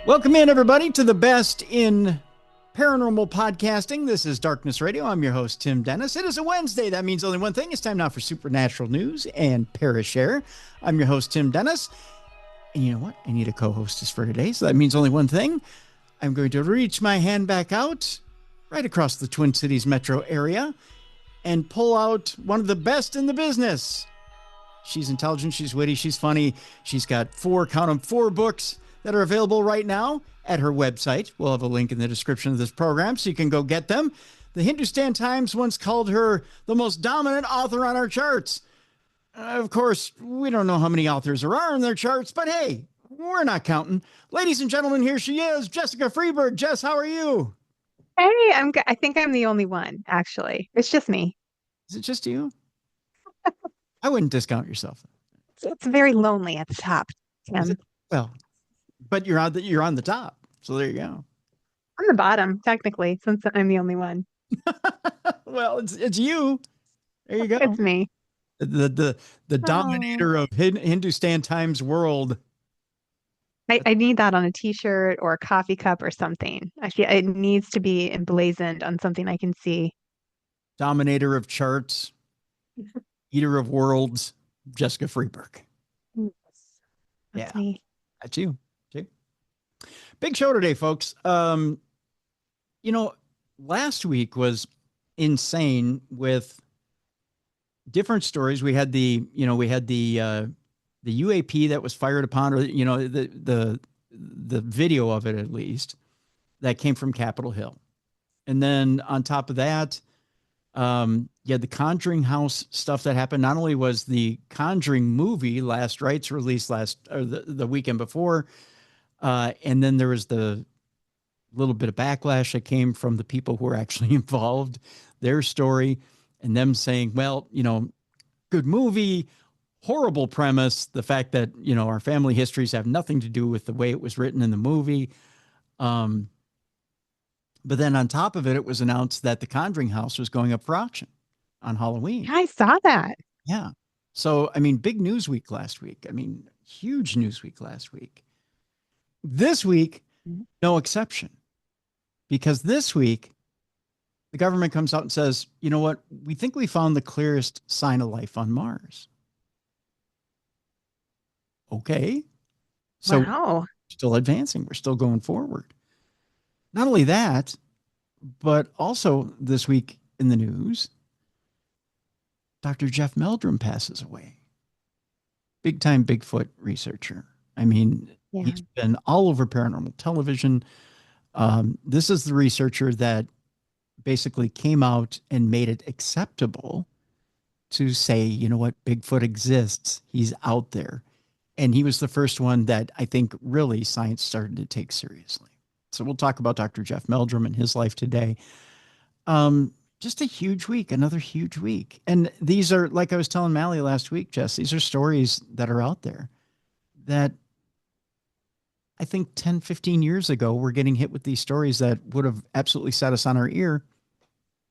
Welcome in, everybody, to the best in paranormal podcasting. This is Darkness Radio. I'm your host, Tim Dennis. It is a Wednesday. That means only one thing. It's time now for Supernatural News and Parashare. I'm your host, Tim Dennis. And you know what? I need a co-hostess for today, so that means only one thing. I'm going to reach my hand back out right across the Twin Cities metro area and pull out one of the best in the business. She's intelligent, she's witty, she's funny. She's got four books that are available right now at her website. We'll have a link in the description of this program so you can go get them. The Hindustan Times once called her the most dominant author on our charts. Of course, we don't know how many authors there are in their charts, but hey, we're not counting. Ladies and gentlemen, here she is, Jessica Freeburg. Jess, how are you? Hey, I think I'm the only one, actually. It's just me. Is it just you? I wouldn't discount yourself. It's very lonely at the top, Tim. Well, but you're on the top. So there you go. I'm the bottom, technically, since I'm the only one. Well, it's you. There you go. It's me. The dominator of Hindustan Times world. I need that on a t-shirt or a coffee cup or something. Actually, it needs to be emblazoned on something I can see. Dominator of charts, eater of worlds, Jessica Freeburg. That's me. That's you. See? Big show today, folks. Last week was insane with different stories. We had the UAP that was fired upon, or the video of it, at least, that came from Capitol Hill. And then on top of that, you had the Conjuring house stuff that happened. Not only was the Conjuring movie Last Rites released the weekend before, and then there was the little bit of backlash that came from the people who were actually involved, their story, and them saying, well, good movie, horrible premise. The fact that, our family histories have nothing to do with the way it was written in the movie. But then on top of it, it was announced that the Conjuring house was going up for auction on Halloween. I saw that. Yeah. So, big news week last week. Huge news week last week. This week, no exception. Because this week, the government comes out and says, you know what? We think we found the clearest sign of life on Mars. Okay. So wow. Still advancing. We're still going forward. Not only that, but also this week in the news, Dr. Jeff Meldrum passes away. Big time Bigfoot researcher. He's been all over paranormal television. This is the researcher that basically came out and made it acceptable to say, you know what, Bigfoot exists. He's out there. And he was the first one that I think really science started to take seriously. So we'll talk about Dr. Jeff Meldrum and his life today. Just a huge week, another huge week. And these are, like I was telling Mally last week, Jess, these are stories that are out there that I think 10, 15 years ago, we're getting hit with these stories that would have absolutely set us on our ear.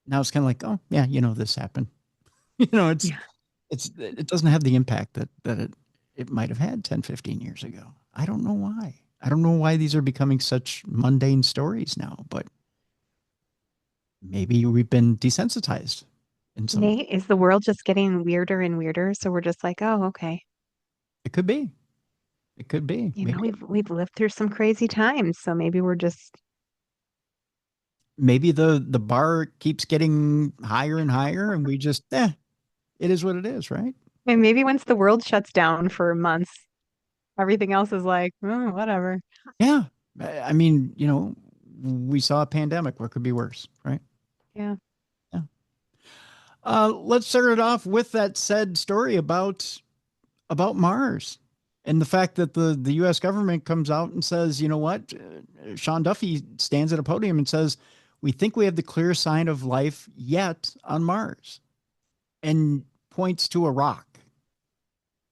Now it's kind of like, oh yeah, this happened. It doesn't have the impact that it might have had 10, 15 years ago. I don't know why. I don't know why these are becoming such mundane stories now, but maybe we've been desensitized. Nate, is the world just getting weirder and weirder? So we're just like, oh, okay. It could be. It could be. We've lived through some crazy times, so maybe we're just. Maybe the bar keeps getting higher and higher, and we just, it is what it is, right? And maybe once the world shuts down for months, everything else is like, oh, whatever. Yeah. We saw a pandemic. What could be worse, right? Yeah. Yeah. Let's start it off with that said story about Mars and the fact that the U.S. government comes out and says, you know what? Sean Duffy stands at a podium and says, we think we have the clearest sign of life yet on Mars, and points to a rock.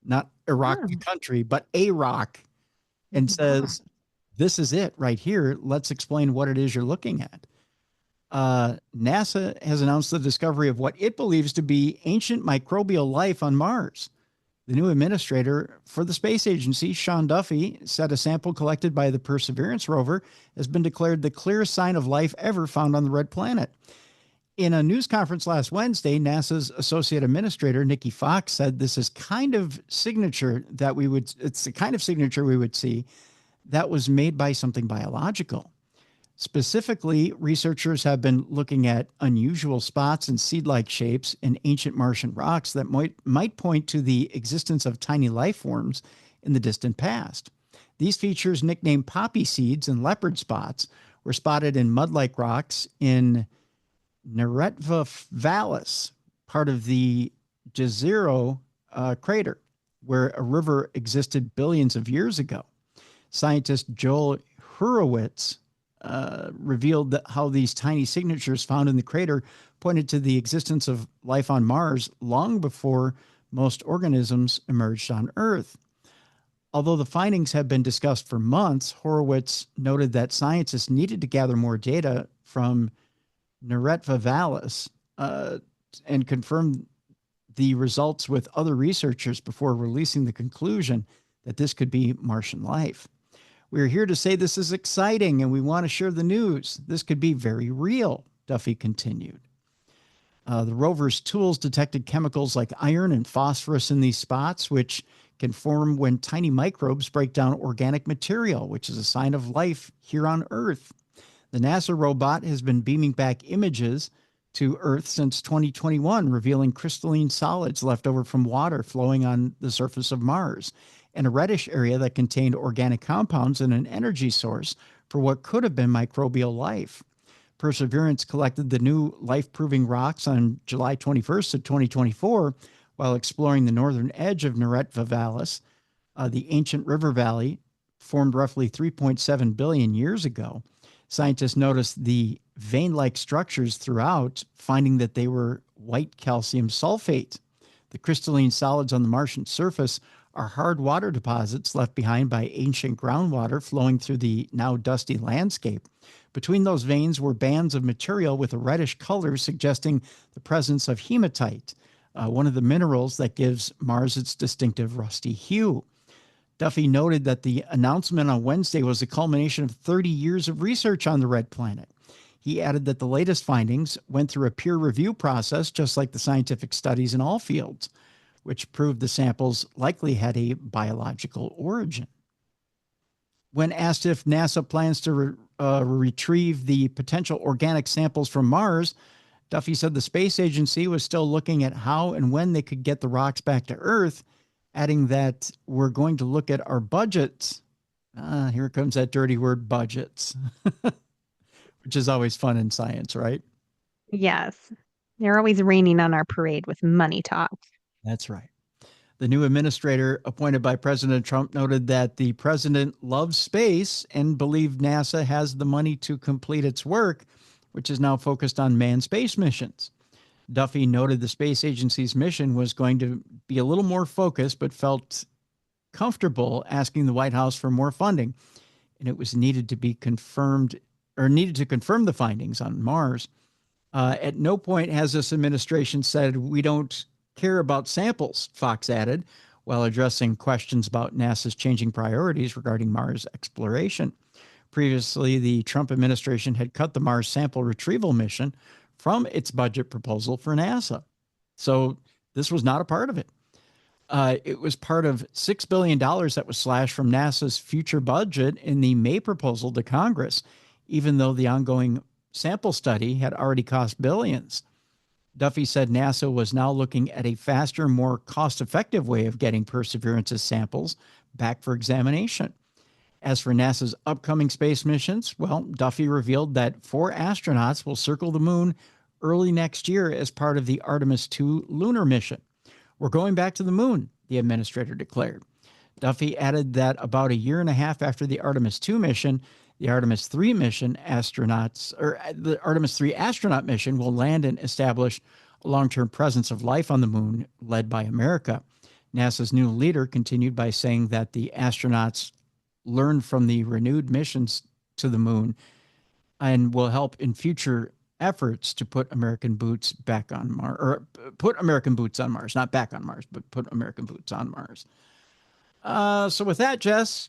Not Iraq, the country, but a rock, and says, this is it right here. Let's explain what it is you're looking at. NASA has announced the discovery of what it believes to be ancient microbial life on Mars. The new administrator for the space agency, Sean Duffy, said a sample collected by the Perseverance rover has been declared the clearest sign of life ever found on the red planet. In a news conference last Wednesday, NASA's associate administrator, Nikki Fox, said this is kind of signature that it's the kind of signature we would see that was made by something biological. Specifically, researchers have been looking at unusual spots and seed-like shapes in ancient Martian rocks that might point to the existence of tiny life forms in the distant past. These features, nicknamed poppy seeds and leopard spots, were spotted in mud-like rocks in Neretva Vallis, part of the Jezero crater, where a river existed billions of years ago. Scientist Joel Hurowitz revealed that how these tiny signatures found in the crater pointed to the existence of life on Mars long before most organisms emerged on Earth. Although the findings have been discussed for months, Horowitz noted that scientists needed to gather more data from Neretva Vallis and confirm the results with other researchers before releasing the conclusion that this could be Martian life. We're here to say this is exciting and we want to share the news. This could be very real, Duffy continued. The rover's tools detected chemicals like iron and phosphorus in these spots, which can form when tiny microbes break down organic material, which is a sign of life here on Earth. The NASA robot has been beaming back images to Earth since 2021, revealing crystalline solids left over from water flowing on the surface of Mars, and a reddish area that contained organic compounds and an energy source for what could have been microbial life. Perseverance collected the new life-proving rocks on July 21st of 2024 while exploring the northern edge of Neretva Vallis. The ancient river valley formed roughly 3.7 billion years ago. Scientists noticed the vein-like structures throughout, finding that they were white calcium sulfate. The crystalline solids on the Martian surface are hard water deposits left behind by ancient groundwater flowing through the now dusty landscape. Between those veins were bands of material with a reddish color suggesting the presence of hematite, one of the minerals that gives Mars its distinctive rusty hue. Duffy noted that the announcement on Wednesday was a culmination of 30 years of research on the red planet. He added that the latest findings went through a peer review process, just like the scientific studies in all fields, which proved the samples likely had a biological origin. When asked if NASA plans to retrieve the potential organic samples from Mars, Duffy said the space agency was still looking at how and when they could get the rocks back to Earth, adding that we're going to look at our budgets. Here comes that dirty word, budgets, which is always fun in science, right? Yes. They're always raining on our parade with money talk. That's right. The new administrator appointed by President Trump noted that the president loves space and believed NASA has the money to complete its work, which is now focused on manned space missions. Duffy noted the space agency's mission was going to be a little more focused, but felt comfortable asking the White House for more funding, and it was needed to confirm the findings on Mars. At no point has this administration said we don't care about samples, Fox added, while addressing questions about NASA's changing priorities regarding Mars exploration. Previously, the Trump administration had cut the Mars sample retrieval mission from its budget proposal for NASA. So this was not a part of it. It was part of $6 billion that was slashed from NASA's future budget in the May proposal to Congress, even though the ongoing sample study had already cost billions. Duffy said NASA was now looking at a faster, more cost-effective way of getting Perseverance's samples back for examination. As for NASA's upcoming space missions, well, Duffy revealed that 4 astronauts will circle the moon early next year as part of the Artemis II lunar mission. We're going back to the moon, the administrator declared. Duffy added that about a year and a half after the Artemis II mission, the Artemis III astronaut mission will land and establish a long-term presence of life on the moon led by America. NASA's new leader continued by saying that the astronauts learn from the renewed missions to the moon and will help in future efforts to put American boots back on Mars, or put American boots on Mars, not back on Mars, but put American boots on Mars. So with that, Jess,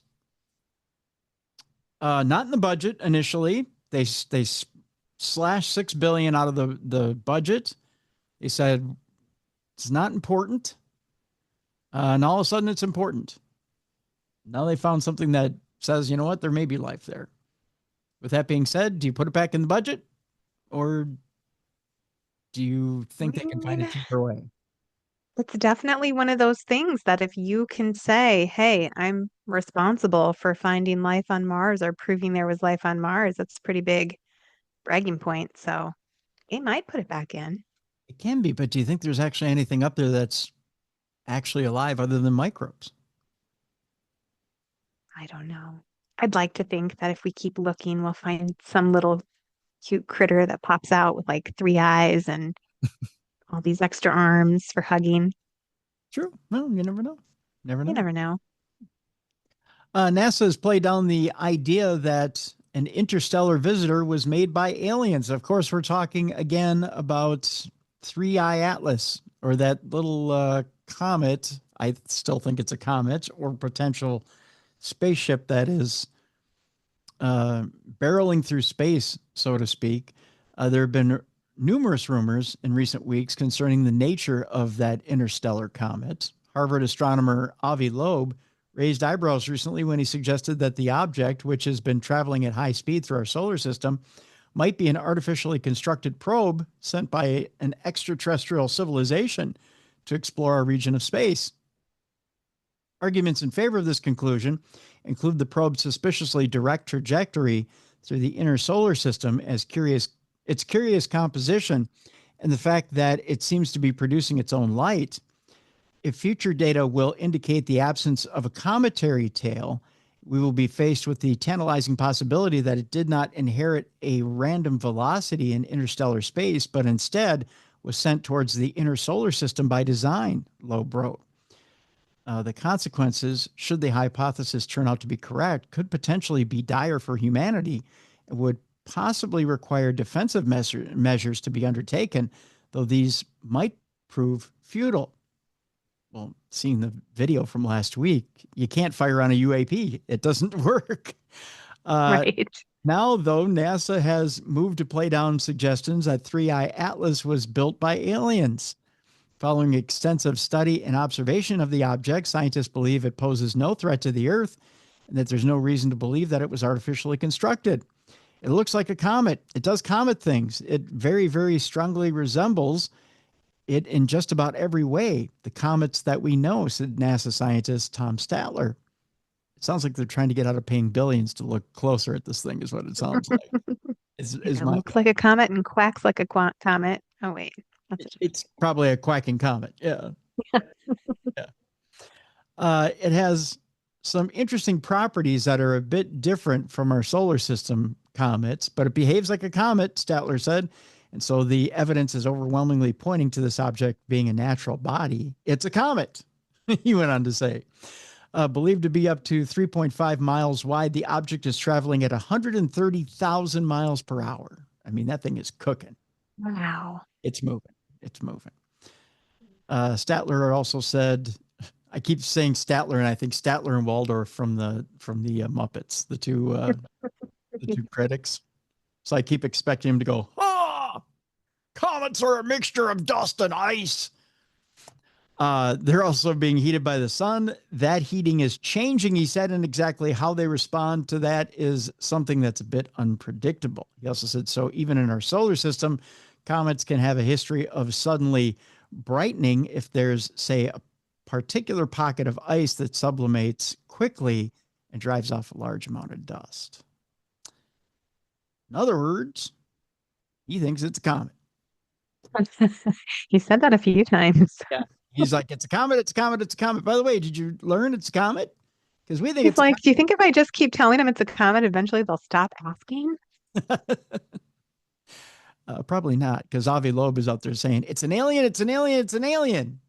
not in the budget initially. They slashed $6 billion out of the budget. They said it's not important, and all of a sudden it's important. Now they found something that says, you know what, there may be life there. With that being said, do you put it back in the budget, or do you think they can find a cheaper way? It's definitely one of those things that if you can say, hey, I'm responsible for finding life on Mars or proving there was life on Mars, that's a pretty big bragging point. So they might put it back in. It can be, but do you think there's actually anything up there that's actually alive other than microbes? I don't know. I'd like to think that if we keep looking, we'll find some little cute critter that pops out with like three eyes and all these extra arms for hugging. True. No, you never know. Never You know. never know. NASA has played down the idea that an interstellar visitor was made by aliens. Of course, we're talking again about 3I Atlas, or that little comet. I still think it's a comet or potential spaceship that is barreling through space, so to speak. There have been numerous rumors in recent weeks concerning the nature of that interstellar comet. Harvard astronomer Avi Loeb raised eyebrows recently when he suggested that the object, which has been traveling at high speed through our solar system, might be an artificially constructed probe sent by an extraterrestrial civilization to explore our region of space. Arguments in favor of this conclusion include the probe's suspiciously direct trajectory through the inner solar system, as its curious composition, and the fact that it seems to be producing its own light. If future data will indicate the absence of a cometary tail, we will be faced with the tantalizing possibility that it did not inherit a random velocity in interstellar space, but instead was sent towards the inner solar system by design, Loeb wrote. The consequences, should the hypothesis turn out to be correct, could potentially be dire for humanity and would possibly require defensive measures to be undertaken, though these might prove futile. Well, seeing the video from last week, you can't fire on a UAP. It doesn't work. Right. Now, though, NASA has moved to play down suggestions that 3I Atlas was built by aliens. Following extensive study and observation of the object, scientists believe it poses no threat to the Earth and that there's no reason to believe that it was artificially constructed. It looks like a comet. It does comet things. It very, very strongly resembles it in just about every way. The comets that we know, said NASA scientist Tom Statler. It sounds like they're trying to get out of paying billions to look closer at this thing, is what it sounds like. Is It my looks like a comet and quacks like a comet. Oh, wait. It's probably a quacking comet. Yeah. Yeah. It has some interesting properties that are a bit different from our solar system comets, but it behaves like a comet, Statler said. And so the evidence is overwhelmingly pointing to this object being a natural body. It's a comet, he went on to say. Believed to be up to 3.5 miles wide, the object is traveling at 130,000 miles per hour. I mean, that thing is cooking. Wow. It's moving. It's moving. Statler also said, I keep saying Statler, and I think Statler and Waldorf from the Muppets, the two critics. So I keep expecting him to go, comets are a mixture of dust and ice. They're also being heated by the sun. That heating is changing, he said, and exactly how they respond to that is something that's a bit unpredictable. He also said, so even in our solar system, comets can have a history of suddenly brightening if there's, say, a particular pocket of ice that sublimates quickly and drives off a large amount of dust. In other words, he thinks it's a comet. He said that a few times. Yeah. He's like, it's a comet, it's a comet, it's a comet. By the way, did you learn it's a comet? Because we think He's it's like, do you think if I just keep telling him it's a comet, eventually they'll stop asking? Probably not, because Avi Loeb is out there saying, it's an alien, it's an alien, it's an alien.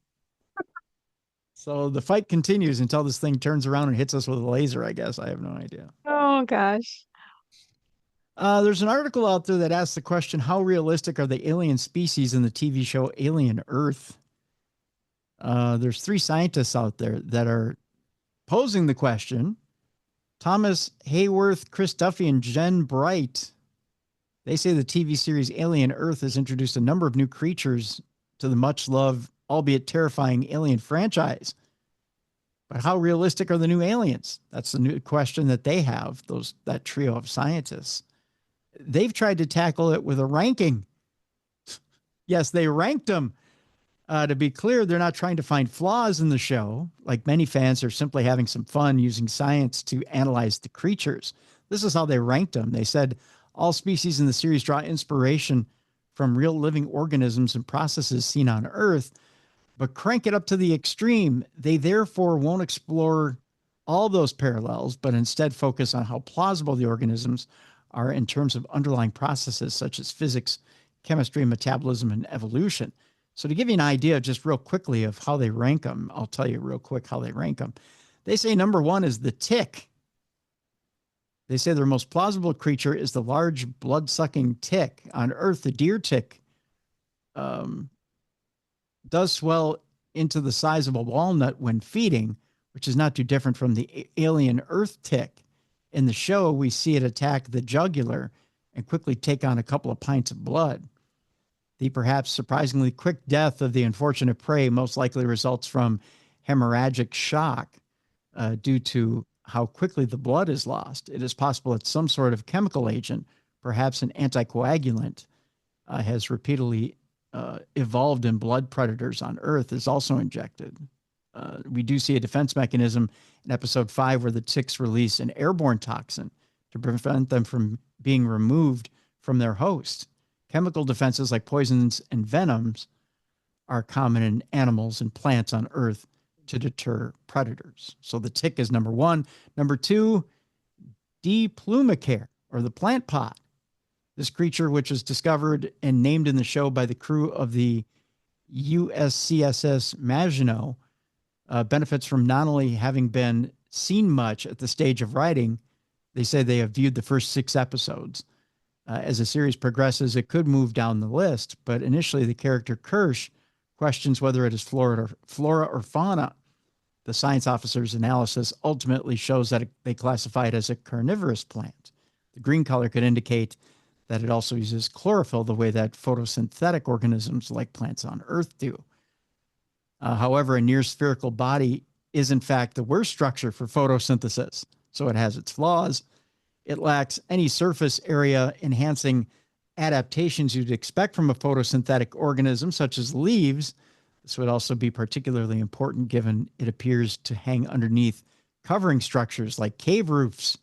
So the fight continues until this thing turns around and hits us with a laser, I guess. I have no idea. Oh, gosh. There's an article out there that asks the question, how realistic are the alien species in the TV show Alien Earth? There's 3 scientists out there that are posing the question. Thomas Hayworth, Chris Duffy, and Jen Bright. They say the TV series Alien Earth has introduced a number of new creatures to the much-loved, albeit terrifying, Alien franchise. But how realistic are the new aliens? That's the new question that they have, that trio of scientists. They've tried to tackle it with a ranking. Yes, they ranked them. To be clear, they're not trying to find flaws in the show. Like many fans are simply having some fun using science to analyze the creatures. This is how they ranked them. They said all species in the series draw inspiration from real living organisms and processes seen on Earth, but crank it up to the extreme. They therefore won't explore all those parallels, but instead focus on how plausible the organisms are in terms of underlying processes such as physics, chemistry, metabolism, and evolution. So to give you an idea just real quickly of how they rank them, I'll tell you real quick how they rank them. They say number 1 is the tick. They say their most plausible creature is the large blood-sucking tick. On Earth, the deer tick does swell into the size of a walnut when feeding, which is not too different from the alien Earth tick. In the show, we see it attack the jugular and quickly take on a couple of pints of blood. The perhaps surprisingly quick death of the unfortunate prey most likely results from hemorrhagic shock due to how quickly the blood is lost. It is possible that some sort of chemical agent, perhaps an anticoagulant, has repeatedly evolved in blood predators on Earth, is also injected. We do see a defense mechanism in episode 5 where the ticks release an airborne toxin to prevent them from being removed from their host. Chemical defenses like poisons and venoms are common in animals and plants on Earth to deter predators. So the tick is number 1. Number 2, Diplumacare, or the plant pot. This creature, which was discovered and named in the show by the crew of the USCSS Maginot, benefits from not only having been seen much at the stage of writing, they say they have viewed the first 6 episodes. As the series progresses, it could move down the list, but initially the character Kirsch questions whether it is flora or fauna. The science officer's analysis ultimately shows that they classify it as a carnivorous plant. The green color could indicate that it also uses chlorophyll the way that photosynthetic organisms like plants on Earth do. However, a near spherical body is in fact the worst structure for photosynthesis, so it has its flaws. It lacks any surface area enhancing adaptations you'd expect from a photosynthetic organism, such as leaves. This would also be particularly important given it appears to hang underneath covering structures like cave roofs.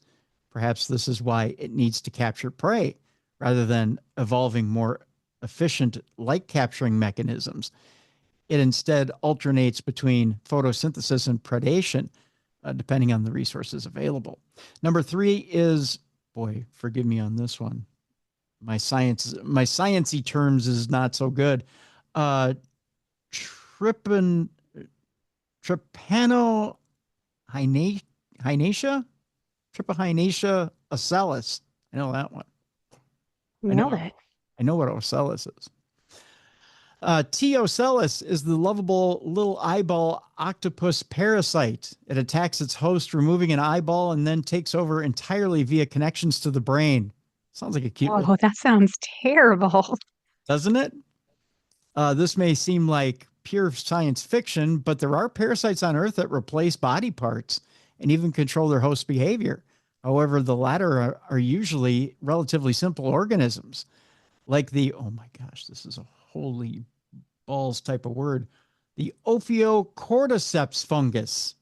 Perhaps this is why it needs to capture prey rather than evolving more efficient light capturing mechanisms. It instead alternates between photosynthesis and predation, depending on the resources available. Number 3 is, boy, forgive me on this one. My sciencey terms is not so good. Trypanohynacia? Trypohynacia ocellus. I know that one. Nailed it. I know what ocellus is. T. ocellus is the lovable little eyeball octopus parasite. It attacks its host, removing an eyeball, and then takes over entirely via connections to the brain. Sounds like a cute Oh, that sounds terrible. doesn't it? This may seem like pure science fiction, but there are parasites on Earth that replace body parts and even control their host behavior. However, the latter are usually relatively simple organisms, like the, oh my gosh, this is a holy balls type of word, the Ophiocordyceps fungus.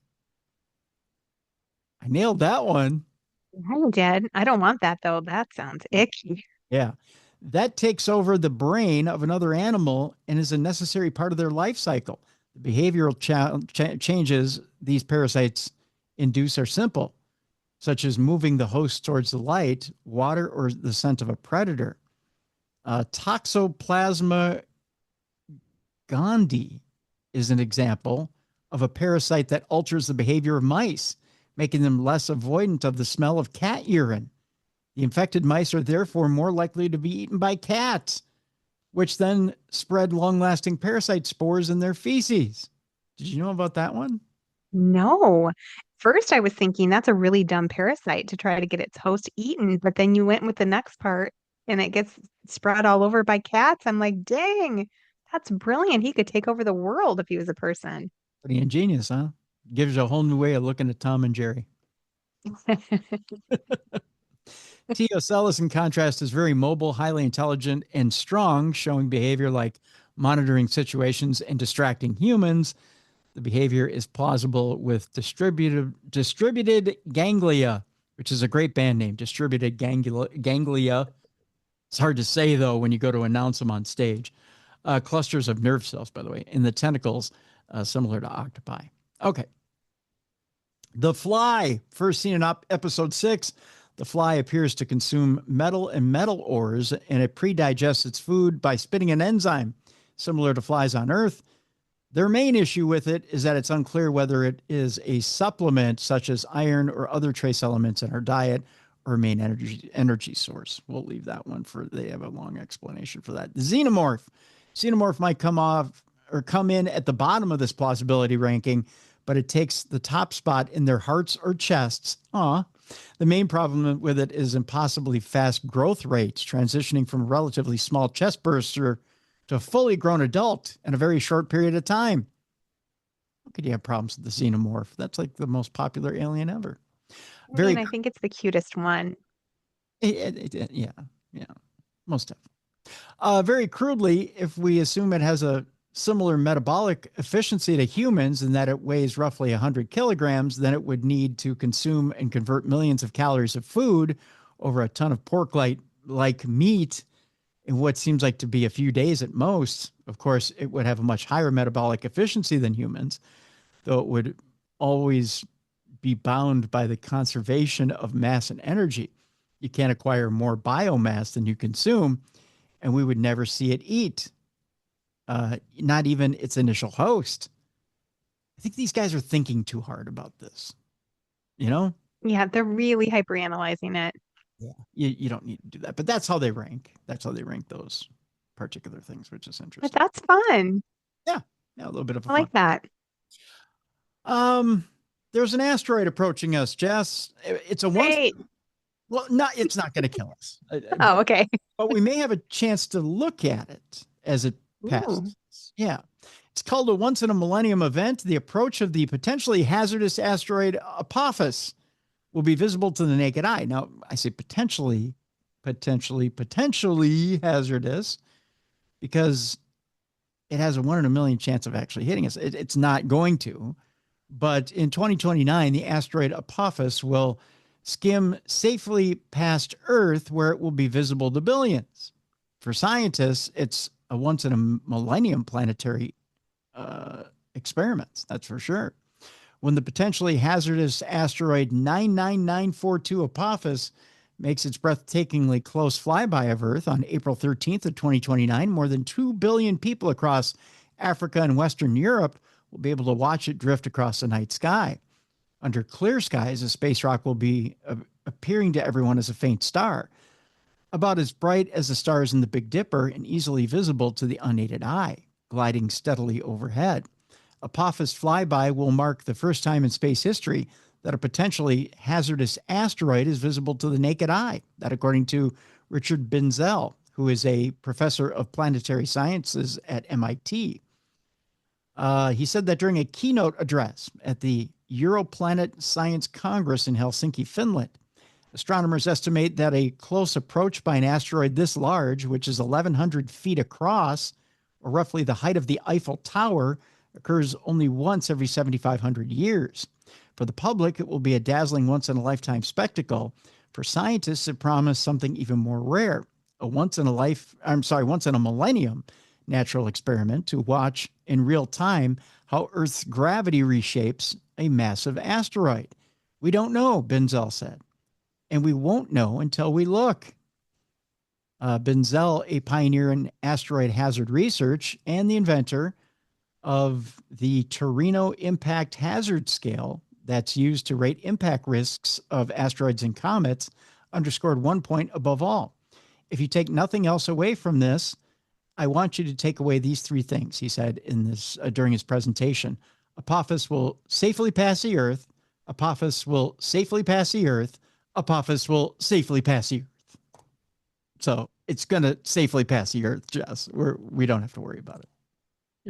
I nailed that one. I did. I don't want that though. That sounds icky. Yeah. That takes over the brain of another animal and is a necessary part of their life cycle. The behavioral changes these parasites induce are simple, such as moving the host towards the light, water, or the scent of a predator. Toxoplasma gondii is an example of a parasite that alters the behavior of mice, making them less avoidant of the smell of cat urine. The infected mice are therefore more likely to be eaten by cats, which then spread long-lasting parasite spores in their feces. Did you know about that one? No. First, I was thinking that's a really dumb parasite to try to get its host eaten, but then you went with the next part and it gets spread all over by cats. I'm like, dang, that's brilliant. He could take over the world if he was a person. Pretty ingenious, huh? Gives you a whole new way of looking at Tom and Jerry. T. ocellus, in contrast, is very mobile, highly intelligent, and strong, showing behavior like monitoring situations and distracting humans. The behavior is plausible with distributed ganglia, which is a great band name, distributed ganglia. It's hard to say, though, when you go to announce them on stage. Clusters of nerve cells, by the way, in the tentacles, similar to octopi. Okay. The Fly, first seen in episode 6. The fly appears to consume metal and metal ores, and it pre-digests its food by spitting an enzyme, similar to flies on Earth. Their main issue with it is that it's unclear whether it is a supplement, such as iron or other trace elements in our diet, or main energy source. We'll leave that one they have a long explanation for that. The xenomorph. Xenomorph might come in at the bottom of this plausibility ranking, but it takes the top spot in their hearts or chests. The main problem with it is impossibly fast growth rates, transitioning from a relatively small chest burster to a fully grown adult in a very short period of time. How could you have problems with the xenomorph? That's like the most popular alien ever. I think it's the cutest one. Yeah, most definitely. Very crudely, if we assume it has a similar metabolic efficiency to humans and that it weighs roughly 100 kilograms, then it would need to consume and convert millions of calories of food over a ton of pork-like meat in what seems like to be a few days at most. Of course, it would have a much higher metabolic efficiency than humans, though it would always be bound by the conservation of mass and energy. You can't acquire more biomass than you consume, and we would never see it eat. Not even its initial host. I think these guys are thinking too hard about this. You know? Yeah, they're really hyperanalyzing it. Yeah. You don't need to do that. But that's how they rank. That's how they rank those particular things, which is interesting. But that's fun. Yeah. Yeah, a little bit of I like that. There's an asteroid approaching us, Jess. It's a Great. it's not going to kill us. Oh, okay. But we may have a chance to look at it as it passes. Ooh. Yeah. It's called a once in a millennium event. The approach of the potentially hazardous asteroid Apophis will be visible to the naked eye. Now, I say potentially hazardous because it has a 1 in a million chance of actually hitting us. It's not going to. But in 2029, the asteroid Apophis will skim safely past Earth, where it will be visible to billions. For scientists, it's a once in a millennium planetary experiments, that's for sure. When the potentially hazardous asteroid 99942 Apophis makes its breathtakingly close flyby of Earth on April 13th of 2029, more than 2 billion people across Africa and Western Europe will be able to watch it drift across the night sky. Under clear skies, a space rock will be appearing to everyone as a faint star, about as bright as the stars in the Big Dipper and easily visible to the unaided eye, gliding steadily overhead. Apophis flyby will mark the first time in space history that a potentially hazardous asteroid is visible to the naked eye. That, according to Richard Binzel, who is a professor of planetary sciences at MIT. He said that during a keynote address at the Europlanet Science Congress in Helsinki, Finland. Astronomers estimate that a close approach by an asteroid this large, which is 1,100 feet across, or roughly the height of the Eiffel Tower, occurs only once every 7,500 years. For the public, it will be a dazzling once-in-a-lifetime spectacle. For scientists, it promised something even more rare, a once-in-a-millennium natural experiment to watch in real time how Earth's gravity reshapes a massive asteroid. We don't know, Binzel said, and we won't know until we look. Binzel, a pioneer in asteroid hazard research and the inventor of the Torino Impact Hazard Scale that's used to rate impact risks of asteroids and comets, underscored 1 point above all. If you take nothing else away from this, I want you to take away these 3 things, he said in this during his presentation. Apophis will safely pass the Earth. Apophis will safely pass the Earth. Apophis will safely pass the Earth. So it's going to safely pass the Earth, Jess. We don't have to worry about it.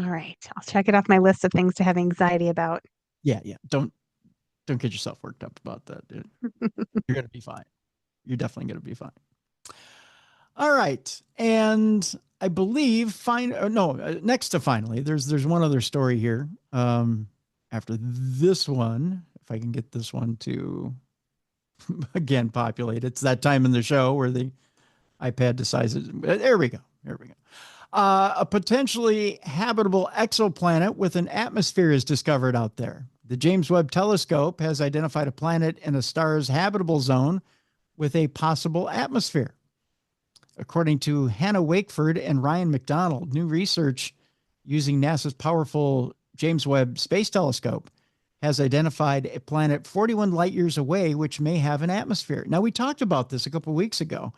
All right. I'll check it off my list of things to have anxiety about. Yeah. Don't get yourself worked up about that, dude. You're going to be fine. You're definitely going to be fine. All right. And I believe next to finally, there's one other story here. After this one, if I can get this one to again populate. It's that time in the show where the iPad decides there we go. A potentially habitable exoplanet with an atmosphere is discovered out there. The James Webb Telescope has identified a planet in a star's habitable zone with a possible atmosphere. According to Hannah Wakeford and Ryan McDonald, new research using NASA's powerful James Webb Space Telescope has identified a planet 41 light years away, which may have an atmosphere. Now, we talked about this a couple of weeks ago,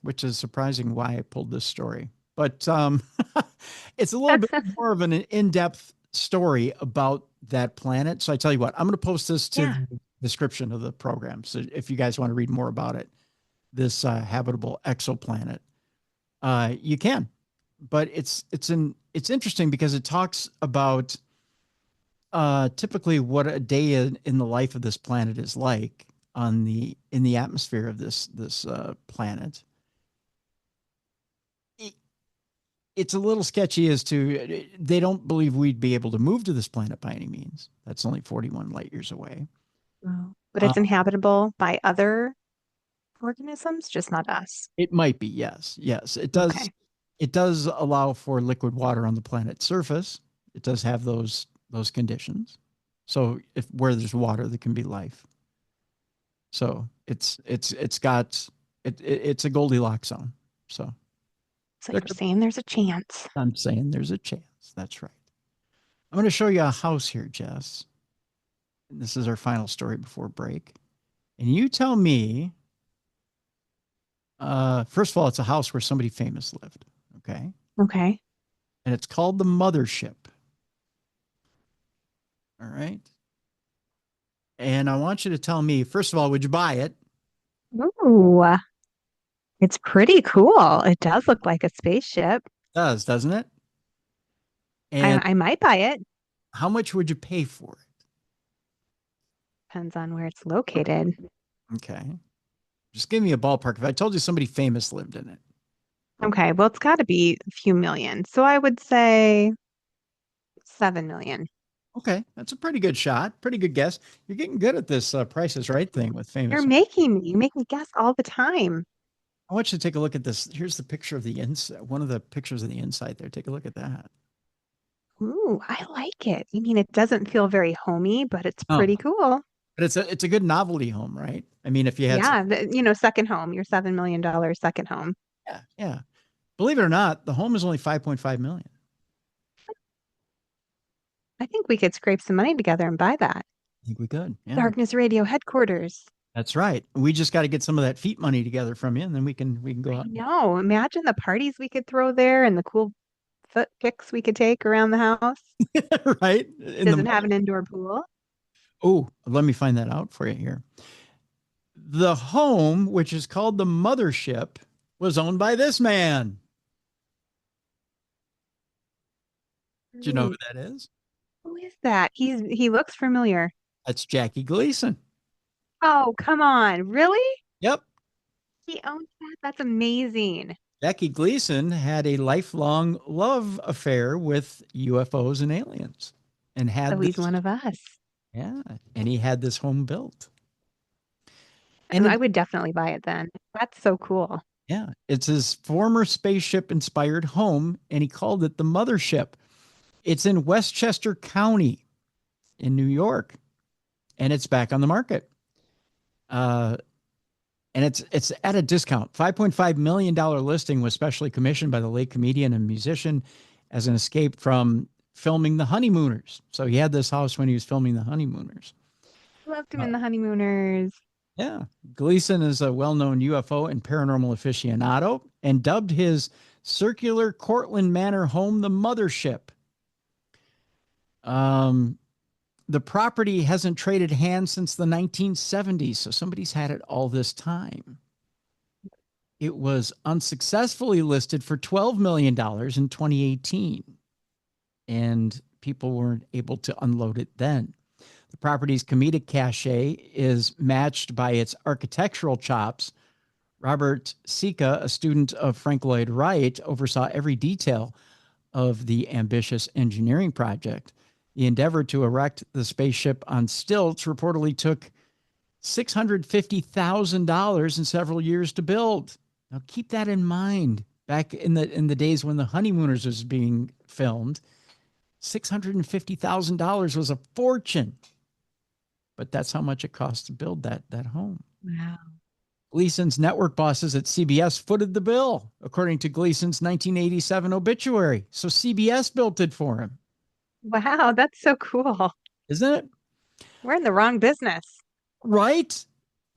which is surprising why I pulled this story. But it's a little bit more of an in-depth story about that planet. So I tell you what, I'm going to post this to the description of the program. So if you guys want to read more about it, this habitable exoplanet, you can. But it's interesting because it talks about typically what a day in the life of this planet is like in the atmosphere of this planet. It's a little sketchy as to they don't believe we'd be able to move to this planet by any means. That's only 41 light years away. But it's inhabitable by other organisms, just not us. It might be, yes. It does. Okay. It does allow for liquid water on the planet's surface. It does have those conditions. So where there's water, there can be life. So it's a Goldilocks zone. So you're saying there's a chance. I'm saying there's a chance. That's right. I'm going to show you a house here, Jess. And this is our final story before break. And you tell me, first of all, it's a house where somebody famous lived. Okay. Okay. And it's called the Mothership. All right. And I want you to tell me, first of all, would you buy it? Ooh, it's pretty cool. It does look like a spaceship. It does, doesn't it? And I might buy it. How much would you pay for it? Depends on where it's located. Okay. Just give me a ballpark. If I told you somebody famous lived in it. Okay, well, it's got to be a few million. So I would say 7 million. Okay, that's a pretty good shot. Pretty good guess. You're getting good at this Price is Right thing with famous. You make me guess all the time. I want you to take a look at this. Here's the picture of the inside. One of the pictures of the inside there. Take a look at that. Ooh, I like it. I mean, it doesn't feel very homey, but it's pretty cool. But it's a good novelty home, right? I mean, if you had second home, your $7 million second home. Yeah. Believe it or not, the home is only 5.5 million. I think we could scrape some money together and buy that. I think we could. Yeah. Darkness Radio headquarters. That's right. We just got to get some of that feet money together from you, and then we can go out. No, imagine the parties we could throw there and the cool foot pics we could take around the house. Right. Doesn't have an indoor pool. Oh, let me find that out for you here. The home, which is called the Mothership, was owned by this man. Do you know who that is? Who is that? He looks familiar. That's Jackie Gleason. Oh, come on. Really? Yep. He owns that? That's amazing. Jackie Gleason had a lifelong love affair with UFOs and aliens. And so he's one of us. Yeah. And he had this home built. And I would definitely buy it then. That's so cool. Yeah. It's his former spaceship-inspired home, and he called it the Mothership. It's in Westchester County in New York, and it's back on the market. And it's at a discount. $5.5 million listing was specially commissioned by the late comedian and musician as an escape from filming The Honeymooners. So he had this house when he was filming The Honeymooners. Loved him in The Honeymooners. Yeah. Gleason is a well-known UFO and paranormal aficionado and dubbed his circular Cortland Manor home the mothership. Um, the property hasn't traded hands since the 1970s, so somebody's had it all this time. It was unsuccessfully listed for $12 million in 2018, and people weren't able to unload it then. The property's comedic cachet is matched by its architectural chops. Robert Sika, a student of Frank Lloyd Wright, oversaw every detail of the ambitious engineering project. The endeavor to erect the spaceship on stilts reportedly took $650,000 in several years to build. Now keep that in mind. Back in the days when the Honeymooners was being filmed, $650,000 was a fortune. But that's how much it cost to build that home. Wow. Gleason's network bosses at CBS footed the bill, according to Gleason's 1987 obituary. So CBS built it for him. Wow, that's so cool. Isn't it? We're in the wrong business. Right?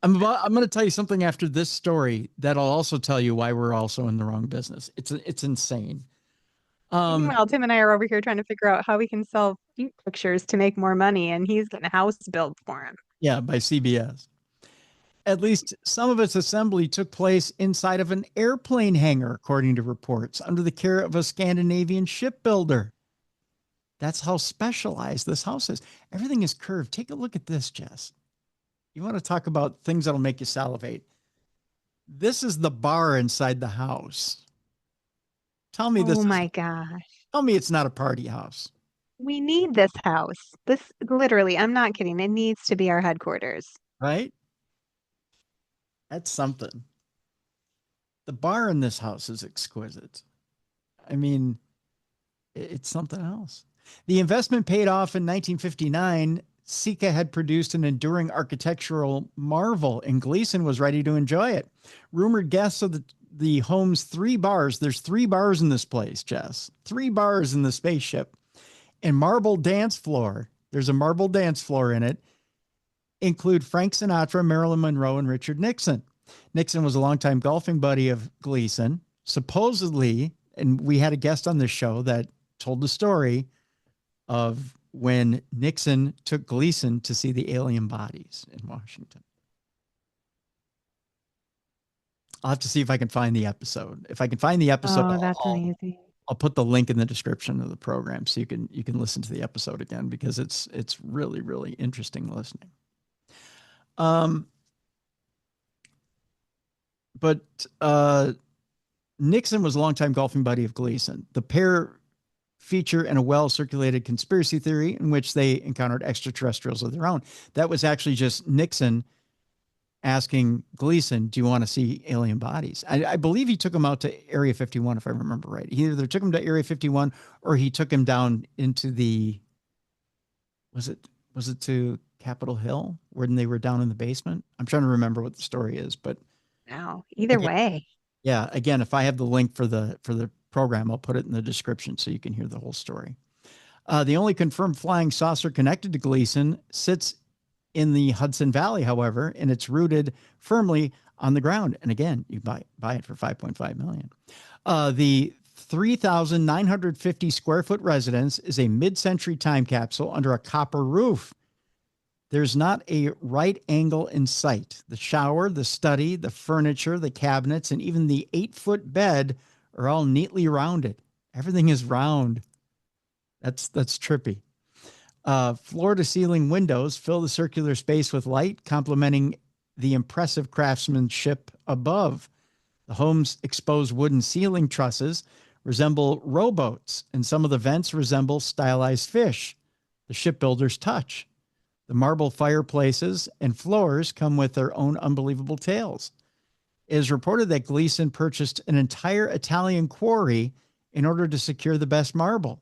I'm going to tell you something after this story that'll also tell you why we're also in the wrong business. It's insane. Meanwhile, Tim and I are over here trying to figure out how we can sell feet pictures to make more money, and he's getting a house built for him. Yeah, by CBS. At least some of its assembly took place inside of an airplane hangar, according to reports, under the care of a Scandinavian shipbuilder. That's how specialized this house is. Everything is curved. Take a look at this, Jess. You want to talk about things that'll make you salivate. This is the bar inside the house. Tell me this. Oh my gosh. Tell me it's not a party house. We need this house. This literally, I'm not kidding. It needs to be our headquarters. Right? That's something. The bar in this house is exquisite. I mean, it's something else. The investment paid off in 1959. Sika had produced an enduring architectural marvel, and Gleason was ready to enjoy it. Rumored guests of the home's 3 bars. There's 3 bars in this place, Jess. 3 bars in the spaceship. And marble dance floor. There's a marble dance floor in it. Include Frank Sinatra, Marilyn Monroe, and Richard Nixon. Nixon was a longtime golfing buddy of Gleason. Supposedly, and we had a guest on this show that told the story of when Nixon took Gleason to see the alien bodies in Washington. I'll have to see if I can find the episode. If I can find the episode, Oh, that's amazing. I'll put the link in the description of the program so you can listen to the episode again, because it's really, really interesting listening. But Nixon was a longtime golfing buddy of Gleason. The pair feature in a well-circulated conspiracy theory in which they encountered extraterrestrials of their own. That was actually just Nixon asking Gleason, do you want to see alien bodies? I believe he took him out to Area 51, if I remember right. He either took him to Area 51 or he took him down into the, was it to Capitol Hill when they were down in the basement? I'm trying to remember what the story is, but Wow. Either way. yeah, again, if I have the link for the program, I'll put it in the description so you can hear the whole story. The only confirmed flying saucer connected to Gleason sits in the Hudson Valley, however, and it's rooted firmly on the ground. And again, you buy it for $5.5 million. The 3,950 square foot residence is a mid-century time capsule under a copper roof. There's not a right angle in sight. The shower, the study, the furniture, the cabinets, and even the 8-foot bed are all neatly rounded. Everything is round. That's trippy. Floor-to-ceiling windows fill the circular space with light, complementing the impressive craftsmanship above. The home's exposed wooden ceiling trusses resemble rowboats, and some of the vents resemble stylized fish. The shipbuilder's touch. The marble fireplaces and floors come with their own unbelievable tales. It is reported that Gleason purchased an entire Italian quarry in order to secure the best marble,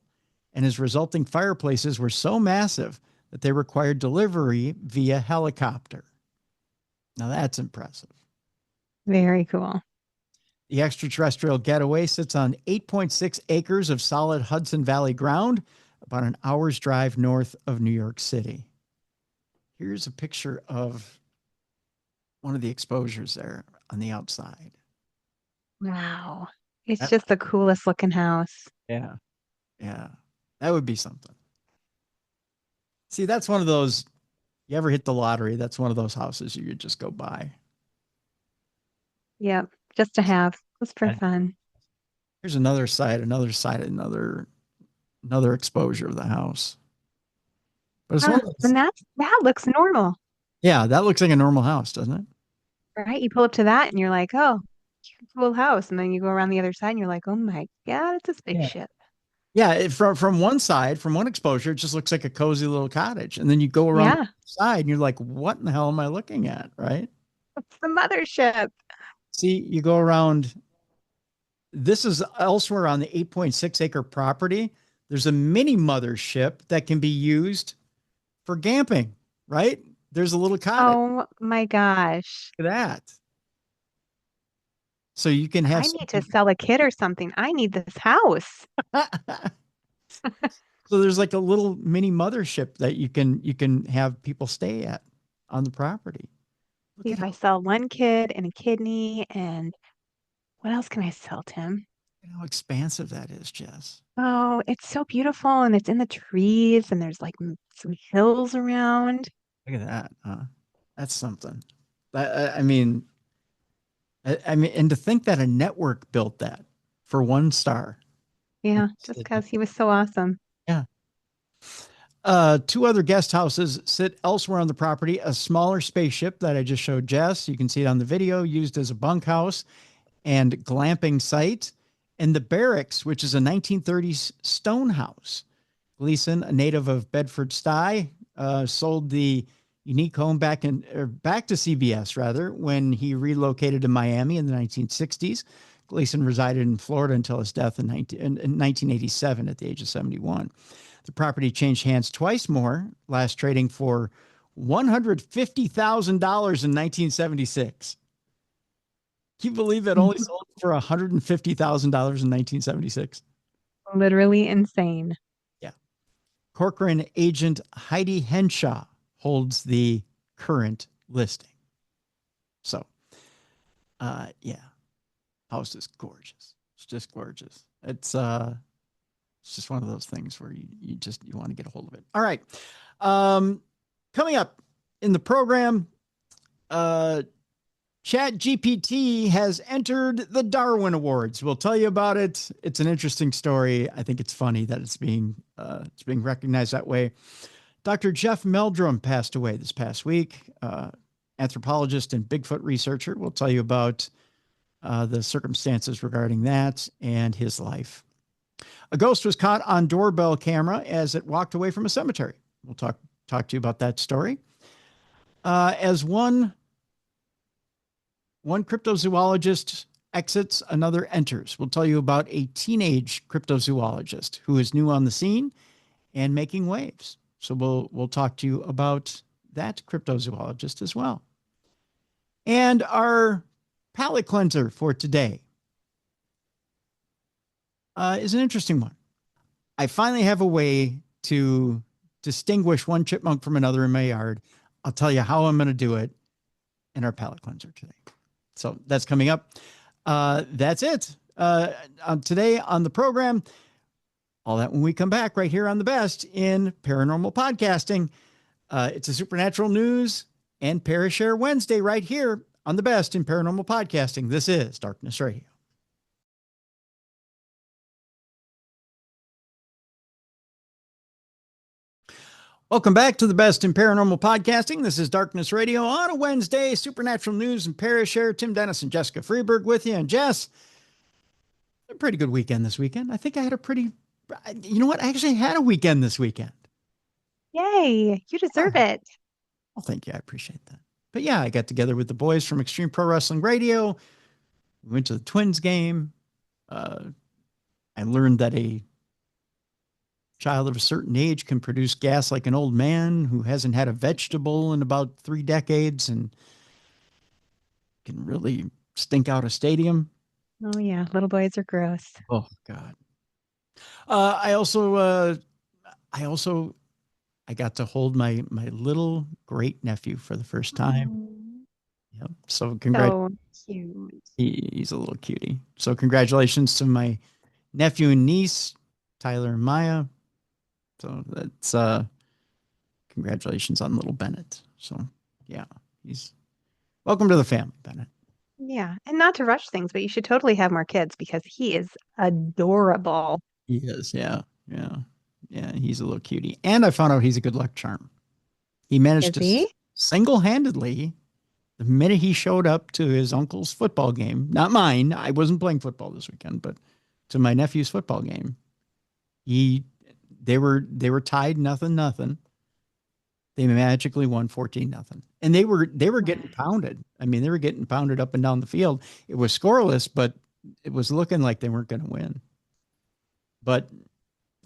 and his resulting fireplaces were so massive that they required delivery via helicopter. Now that's impressive. Very cool. The extraterrestrial getaway sits on 8.6 acres of solid Hudson Valley ground, about an hour's drive north of New York City. Here's a picture of one of the exposures there on the outside. Wow. It's That, just the coolest looking house. yeah. Yeah. That would be something. See, that's one of those, you ever hit the lottery? That's one of those houses you could just go buy. Yep. Just to have, just for And fun. here's another exposure of the house. But it's one Huh. of those, And that looks normal, yeah, that looks like a normal house, doesn't it? right? You pull up to that and you're like, oh, cool house. And then you go around the other side and you're like, oh my God, it's a Yeah. spaceship. Yeah, from one side, from one exposure, it just looks like a cozy little cottage. And then you go around the Yeah. side and you're like, what in the hell am I looking at? Right? It's the mothership. See, you go around, this is elsewhere on the 8.6 acre property. There's a mini mothership that can be used for camping, right? There's a little cottage. Oh my gosh. Look at that. So you can have I need to something. sell a kid or something. I need this house. So there's like a little mini mothership that you can have people stay at on the property. Look See at if I sell one kid and a kidney and what else can I sell, Tim? how expansive that is, Jess. Oh, it's so beautiful and it's in the trees and there's like some hills around. Look at that. That's something. I mean, I mean, and to think that a network built that for one star. Yeah, just because he was so awesome. Yeah. Two other guest houses sit elsewhere on the property. A smaller spaceship that I just showed Jess. You can see it on the video, used as a bunkhouse and glamping site. And the barracks, which is a 1930s stone house. Gleason, a native of Bedford Stuy, sold the unique home back to CBS rather when he relocated to Miami in the 1960s. Gleason resided in Florida until his death in 1987 at the age of 71. The property changed hands twice more, last trading for $150,000 in 1976. Can you believe it only sold for $150,000 in 1976? Literally insane. Yeah. Corcoran agent Heidi Henshaw holds the current listing. So, yeah, house is gorgeous. It's just gorgeous. It's just one of those things where you want to get a hold of it. All right. Coming up in the program, Chat GPT has entered the Darwin Awards. We'll tell you about it. It's an interesting story. I think it's funny that it's being recognized that way. Dr. Jeff Meldrum passed away this past week. Anthropologist and Bigfoot researcher. We'll tell you about the circumstances regarding that and his life. A ghost was caught on doorbell camera as it walked away from a cemetery. We'll talk to you about that story. As one cryptozoologist exits, another enters. We'll tell you about a teenage cryptozoologist who is new on the scene and making waves. So we'll talk to you about that cryptozoologist as well. And our palate cleanser for today is an interesting one. I finally have a way to distinguish one chipmunk from another in my yard. I'll tell you how I'm going to do it in our palate cleanser today. So that's coming up. That's it. Today on the program, all that when we come back right here on the best in paranormal podcasting. It's a supernatural news and Parashare Wednesday right here on the best in paranormal podcasting. This is Darkness Radio. Welcome back to the best in paranormal podcasting. This is Darkness Radio on a Wednesday. Supernatural news and Parashare. Tim Dennis and Jessica Freeburg with you. And Jess, a pretty good weekend this weekend. I think I had a pretty, you know what? I actually had a weekend this weekend. Yay, you deserve it. Well, thank you. I appreciate that. But yeah, I got together with the boys from Extreme Pro Wrestling Radio. We went to the Twins game. I learned that a child of a certain age can produce gas like an old man who hasn't had a vegetable in about 3 decades and can really stink out a stadium. Oh yeah, little boys are gross. Oh God. I got to hold my little great nephew for the first time. Yep. So So cute. he's a little cutie. So congratulations to my nephew and niece, Tyler and Maya. So that's congratulations on little Bennett. So yeah, he's welcome to the family, Bennett. Yeah. And not to rush things, but you should totally have more kids because he is adorable. He is, yeah, yeah, yeah. He's a little cutie, and I found out he's a good luck charm. He managed Is to he? single-handedly, the minute he showed up to his uncle's football game, not mine, I wasn't playing football this weekend, but to my nephew's football game, he they were tied 0-0. They magically won 14-0. And they were getting pounded. I mean, they were getting pounded up and down the field. It was scoreless, but it was looking like they weren't going to win. But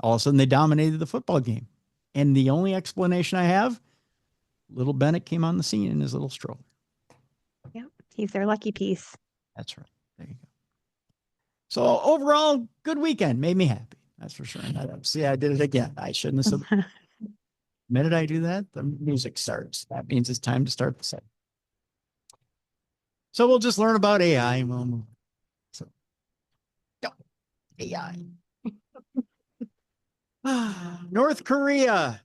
all of a sudden they dominated the football game. And the only explanation I have, little Bennett came on the scene in his little stroller. Yeah. He's their lucky piece. That's right. There you go. So overall, good weekend. Made me happy. That's for sure. See, I did it again. I shouldn't have said. The minute I do that, the music starts. That means it's time to start the set. So we'll just learn about AI and we'll move. So, AI. North Korea.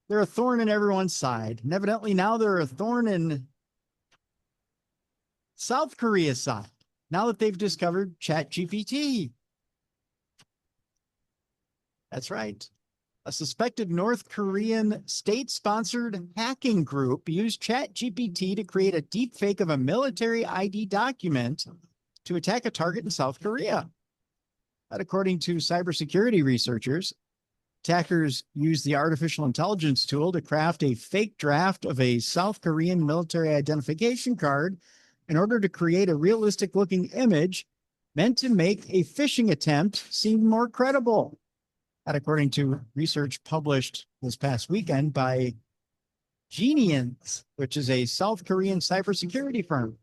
They're a thorn in everyone's side. And evidently now they're a thorn in South Korea's side. Now that they've discovered ChatGPT. That's right. A suspected North Korean state-sponsored hacking group used ChatGPT to create a deepfake of a military ID document to attack a target in South Korea. That, according to cybersecurity researchers, attackers used the artificial intelligence tool to craft a fake draft of a South Korean military identification card in order to create a realistic-looking image meant to make a phishing attempt seem more credible. That, according to research published this past weekend by Genians, which is a South Korean cybersecurity firm.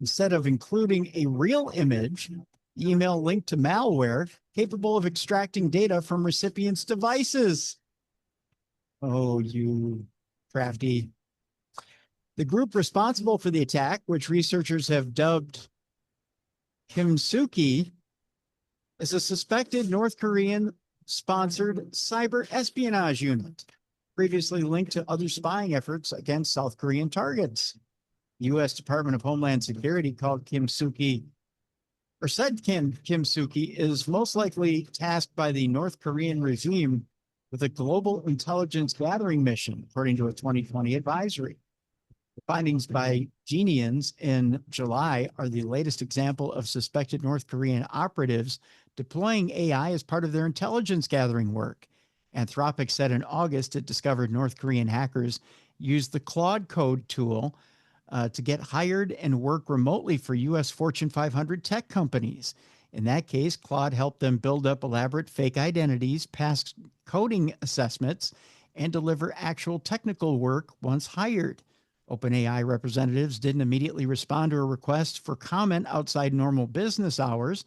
Instead of including a real image, the email linked to malware capable of extracting data from recipients' devices. Oh, you crafty. The group responsible for the attack, which researchers have dubbed Kimsuki, is a suspected North Korean sponsored cyber espionage unit, previously linked to other spying efforts against South Korean targets. The U.S. Department of Homeland Security called Kimsuki, or said Kimsuki is most likely tasked by the North Korean regime with a global intelligence gathering mission, according to a 2020 advisory. The findings by Genians in July are the latest example of suspected North Korean operatives deploying AI as part of their intelligence gathering work. Anthropic said in August it discovered North Korean hackers used the Claude Code tool to get hired and work remotely for U.S. Fortune 500 tech companies. In that case, Claude helped them build up elaborate fake identities, pass coding assessments, and deliver actual technical work once hired. OpenAI representatives didn't immediately respond to a request for comment outside normal business hours.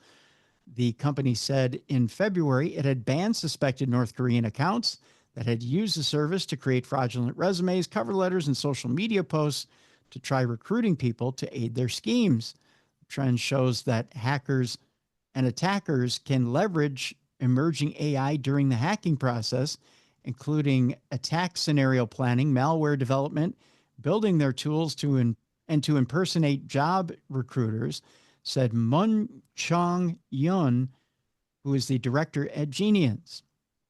The company said in February it had banned suspected North Korean accounts that had used the service to create fraudulent resumes, cover letters, and social media posts to try recruiting people to aid their schemes. The trend shows that hackers and attackers can leverage emerging AI during the hacking process, including attack scenario planning, malware development, building their tools to impersonate job recruiters, said Mun Chong Yun, who is the director at Genians.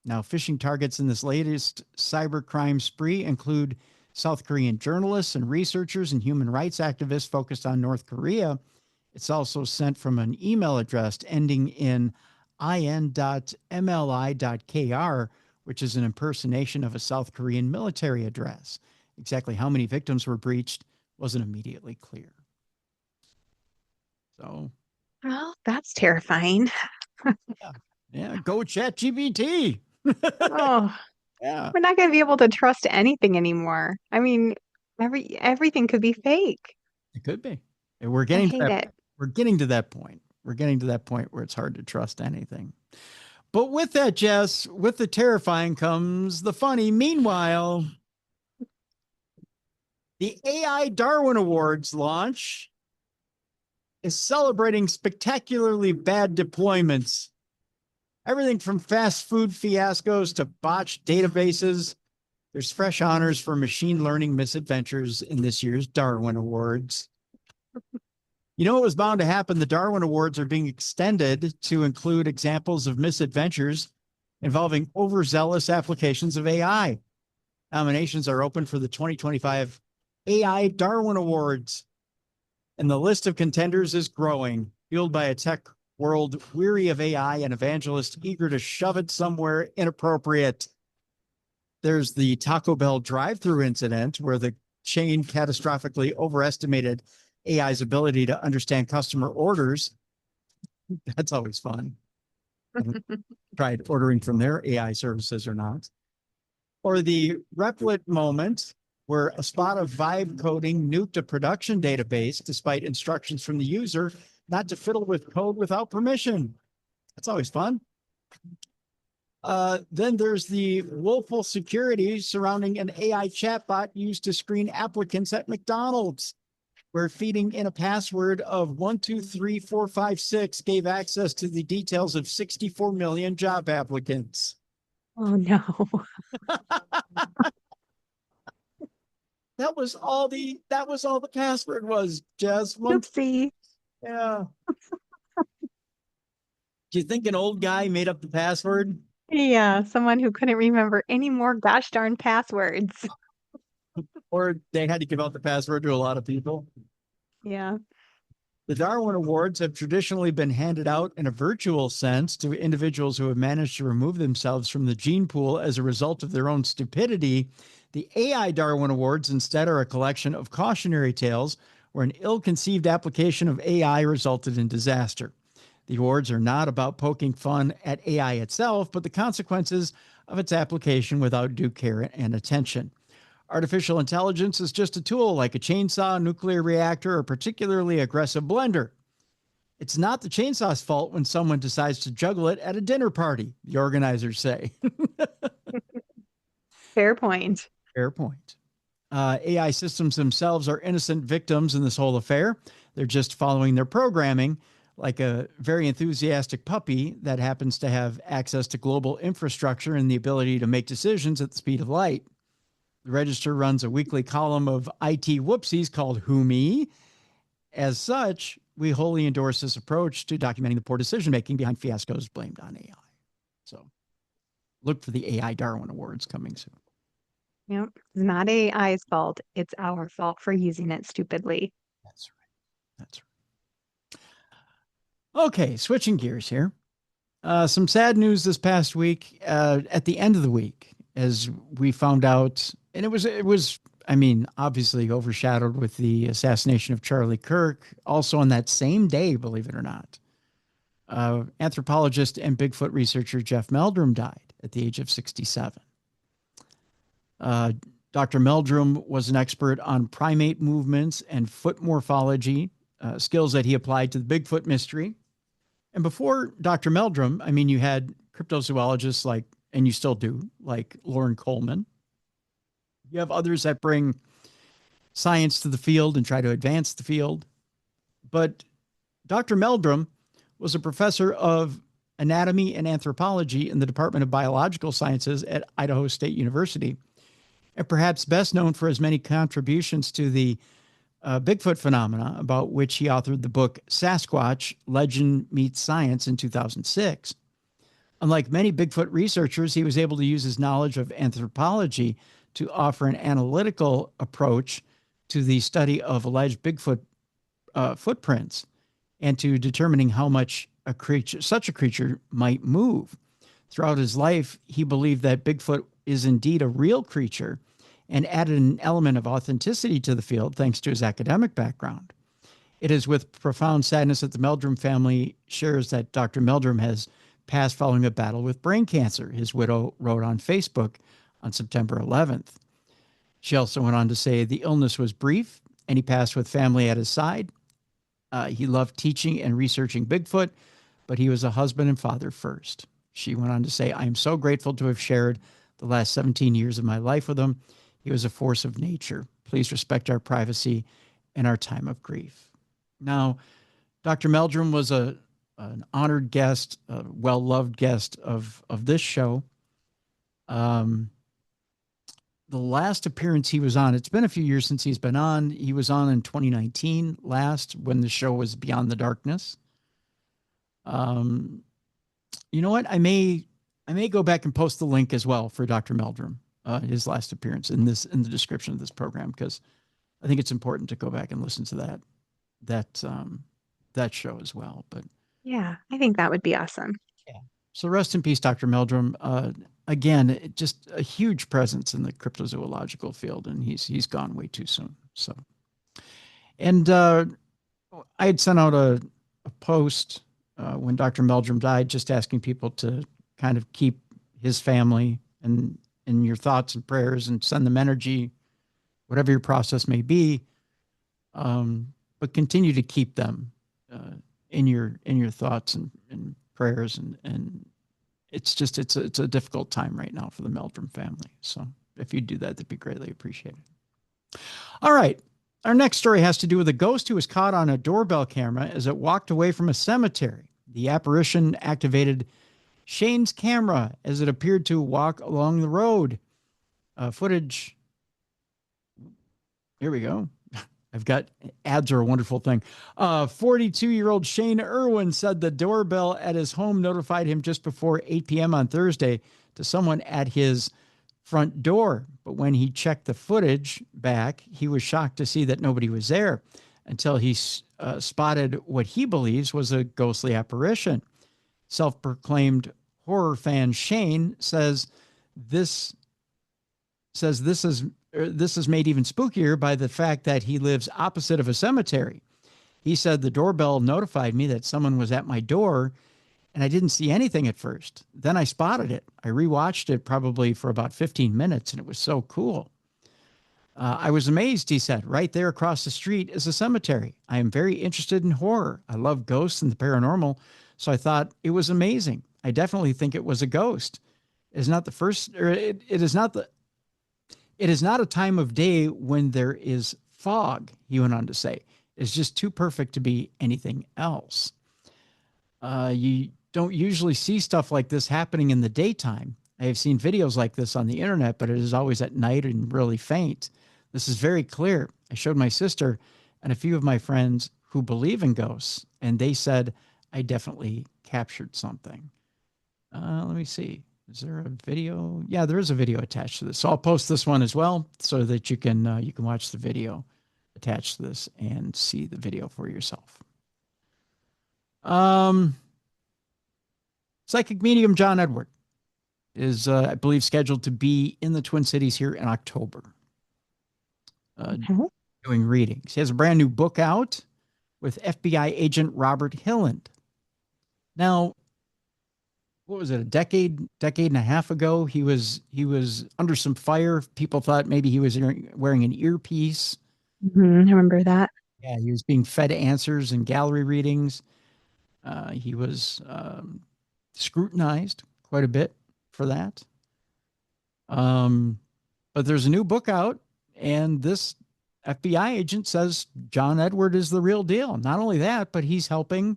Now, phishing targets in this latest cybercrime spree include South Korean journalists and researchers and human rights activists focused on North Korea. It's also sent from an email address ending in in.mli.kr, which is an impersonation of a South Korean military address. Exactly how many victims were breached wasn't immediately clear. So, Well, that's terrifying. yeah, go ChatGPT. Oh, Yeah, we're not going to be able to trust anything anymore. I mean, everything could be fake. it could be. And we're I getting to hate that. it. We're getting to that point. We're getting to that point where it's hard to trust anything. But with that, Jess, with the terrifying comes the funny. Meanwhile, The AI Darwin Awards launch is celebrating spectacularly bad deployments. Everything from fast food fiascos to botched databases. There's fresh honors for machine learning misadventures in this year's Darwin Awards. You know what was bound to happen? The Darwin Awards are being extended to include examples of misadventures involving overzealous applications of AI. Nominations are open for the 2025 AI Darwin Awards, and the list of contenders is growing, fueled by a tech world weary of AI and evangelists eager to shove it somewhere inappropriate. There's the Taco Bell drive-through incident where the chain catastrophically overestimated AI's ability to understand customer orders. That's always fun. I haven't tried ordering from their AI services or not. Or the Replit moment where a spot of vibe coding nuked a production database despite instructions from the user not to fiddle with code without permission. That's always fun. Then there's the woeful security surrounding an AI chatbot used to screen applicants at McDonald's, where feeding in a password of 123456 gave access to the details of 64 million job applicants. Oh no. That was all the password was, Jess. Oopsie. Yeah. Do you think an old guy made up the password? Yeah, someone who couldn't remember any more gosh darn passwords. Or they had to give out the password to a lot of people? Yeah. The Darwin Awards have traditionally been handed out in a virtual sense to individuals who have managed to remove themselves from the gene pool as a result of their own stupidity. The AI Darwin Awards instead are a collection of cautionary tales where an ill-conceived application of AI resulted in disaster. The awards are not about poking fun at AI itself, but the consequences of its application without due care and attention. Artificial intelligence is just a tool like a chainsaw, nuclear reactor, or particularly aggressive blender. It's not the chainsaw's fault when someone decides to juggle it at a dinner party, the organizers say. Fair point. Fair point. AI systems themselves are innocent victims in this whole affair. They're just following their programming, like a very enthusiastic puppy that happens to have access to global infrastructure and the ability to make decisions at the speed of light. The Register runs a weekly column of IT whoopsies called Who Me. As such, we wholly endorse this approach to documenting the poor decision-making behind fiascos blamed on AI. So look for the AI Darwin Awards coming soon. Yep. It's not AI's fault. It's our fault for using it stupidly. That's right. That's right. Okay, switching gears here. Some sad news this past week, at the end of the week, as we found out, and it was, I mean, obviously overshadowed with the assassination of Charlie Kirk. Also on that same day, believe it or not, anthropologist and Bigfoot researcher Jeff Meldrum died at the age of 67. Dr. Meldrum was an expert on primate movements and foot morphology, skills that he applied to the Bigfoot mystery. And before Dr. Meldrum, I mean, you had cryptozoologists like, and you still do, like Lauren Coleman. You have others that bring science to the field and try to advance the field. But Dr. Meldrum was a professor of anatomy and anthropology in the Department of Biological Sciences at Idaho State University, and perhaps best known for his many contributions to the Bigfoot phenomena, about which he authored the book Sasquatch, Legend Meets Science in 2006. Unlike many Bigfoot researchers, he was able to use his knowledge of anthropology to offer an analytical approach to the study of alleged Bigfoot footprints and to determining how much such a creature might move. Throughout his life, he believed that Bigfoot is indeed a real creature and added an element of authenticity to the field thanks to his academic background. It is with profound sadness that the Meldrum family shares that Dr. Meldrum has passed following a battle with brain cancer, his widow wrote on Facebook on September 11th. She also went on to say the illness was brief and he passed with family at his side. He loved teaching and researching Bigfoot, but he was a husband and father first. She went on to say, I am so grateful to have shared the last 17 years of my life with him. He was a force of nature. Please respect our privacy and our time of grief. Now, Dr. Meldrum was an honored guest, a well-loved guest of this show. The last appearance he was on, it's been a few years since he's been on. He was on in 2019 last, when the show was Beyond the Darkness. You know what? I may go back and post the link as well for Dr. Meldrum, his last appearance in the description of this program, because I think it's important to go back and listen to that show as well. But yeah, I think that would be awesome. yeah. So rest in peace, Dr. Meldrum. Again, just a huge presence in the cryptozoological field, and he's gone way too soon. So, and I had sent out a post when Dr. Meldrum died, just asking people to kind of keep his family and in your thoughts and prayers, and send them energy, whatever your process may be. But continue to keep them in your thoughts and prayers, and it's a difficult time right now for the Meldrum family. So if you do that, that'd be greatly appreciated. All right. Our next story has to do with a ghost who was caught on a doorbell camera as it walked away from a cemetery. The apparition activated Shane's camera as it appeared to walk along the road. Footage. Here we go. I've got ads are a wonderful thing. 42-year-old Shane Irwin said the doorbell at his home notified him just before 8 p.m. on Thursday to someone at his front door. But when he checked the footage back, he was shocked to see that nobody was there until he spotted what he believes was a ghostly apparition. Self-proclaimed horror fan Shane says this is made even spookier by the fact that he lives opposite of a cemetery. He said the doorbell notified me that someone was at my door, and I didn't see anything at first. Then I spotted it. I rewatched it probably for about 15 minutes, and it was so cool. I was amazed, he said. Right there across the street is a cemetery. I am very interested in horror. I love ghosts and the paranormal, so I thought it was amazing. I definitely think it was a ghost. It is not the first, or it is not a time of day when there is fog, he went on to say. It's just too perfect to be anything else. You don't usually see stuff like this happening in the daytime. I have seen videos like this on the internet, but it is always at night and really faint. This is very clear. I showed my sister and a few of my friends who believe in ghosts, and they said I definitely captured something. Let me see. Is there a video? Yeah, there is a video attached to this. So I'll post this one as well so that you can watch the video attached to this and see the video for yourself. Psychic medium John Edward is, I believe, scheduled to be in the Twin Cities here in October, doing readings. He has a brand new book out with FBI agent Robert Hilland. Now, what was it, a decade and a half ago? He was under some fire. People thought maybe he was wearing an earpiece. I remember that. Yeah, he was being fed answers in gallery readings. He was scrutinized quite a bit for that. But there's a new book out, and this FBI agent says John Edward is the real deal. Not only that, but he's helping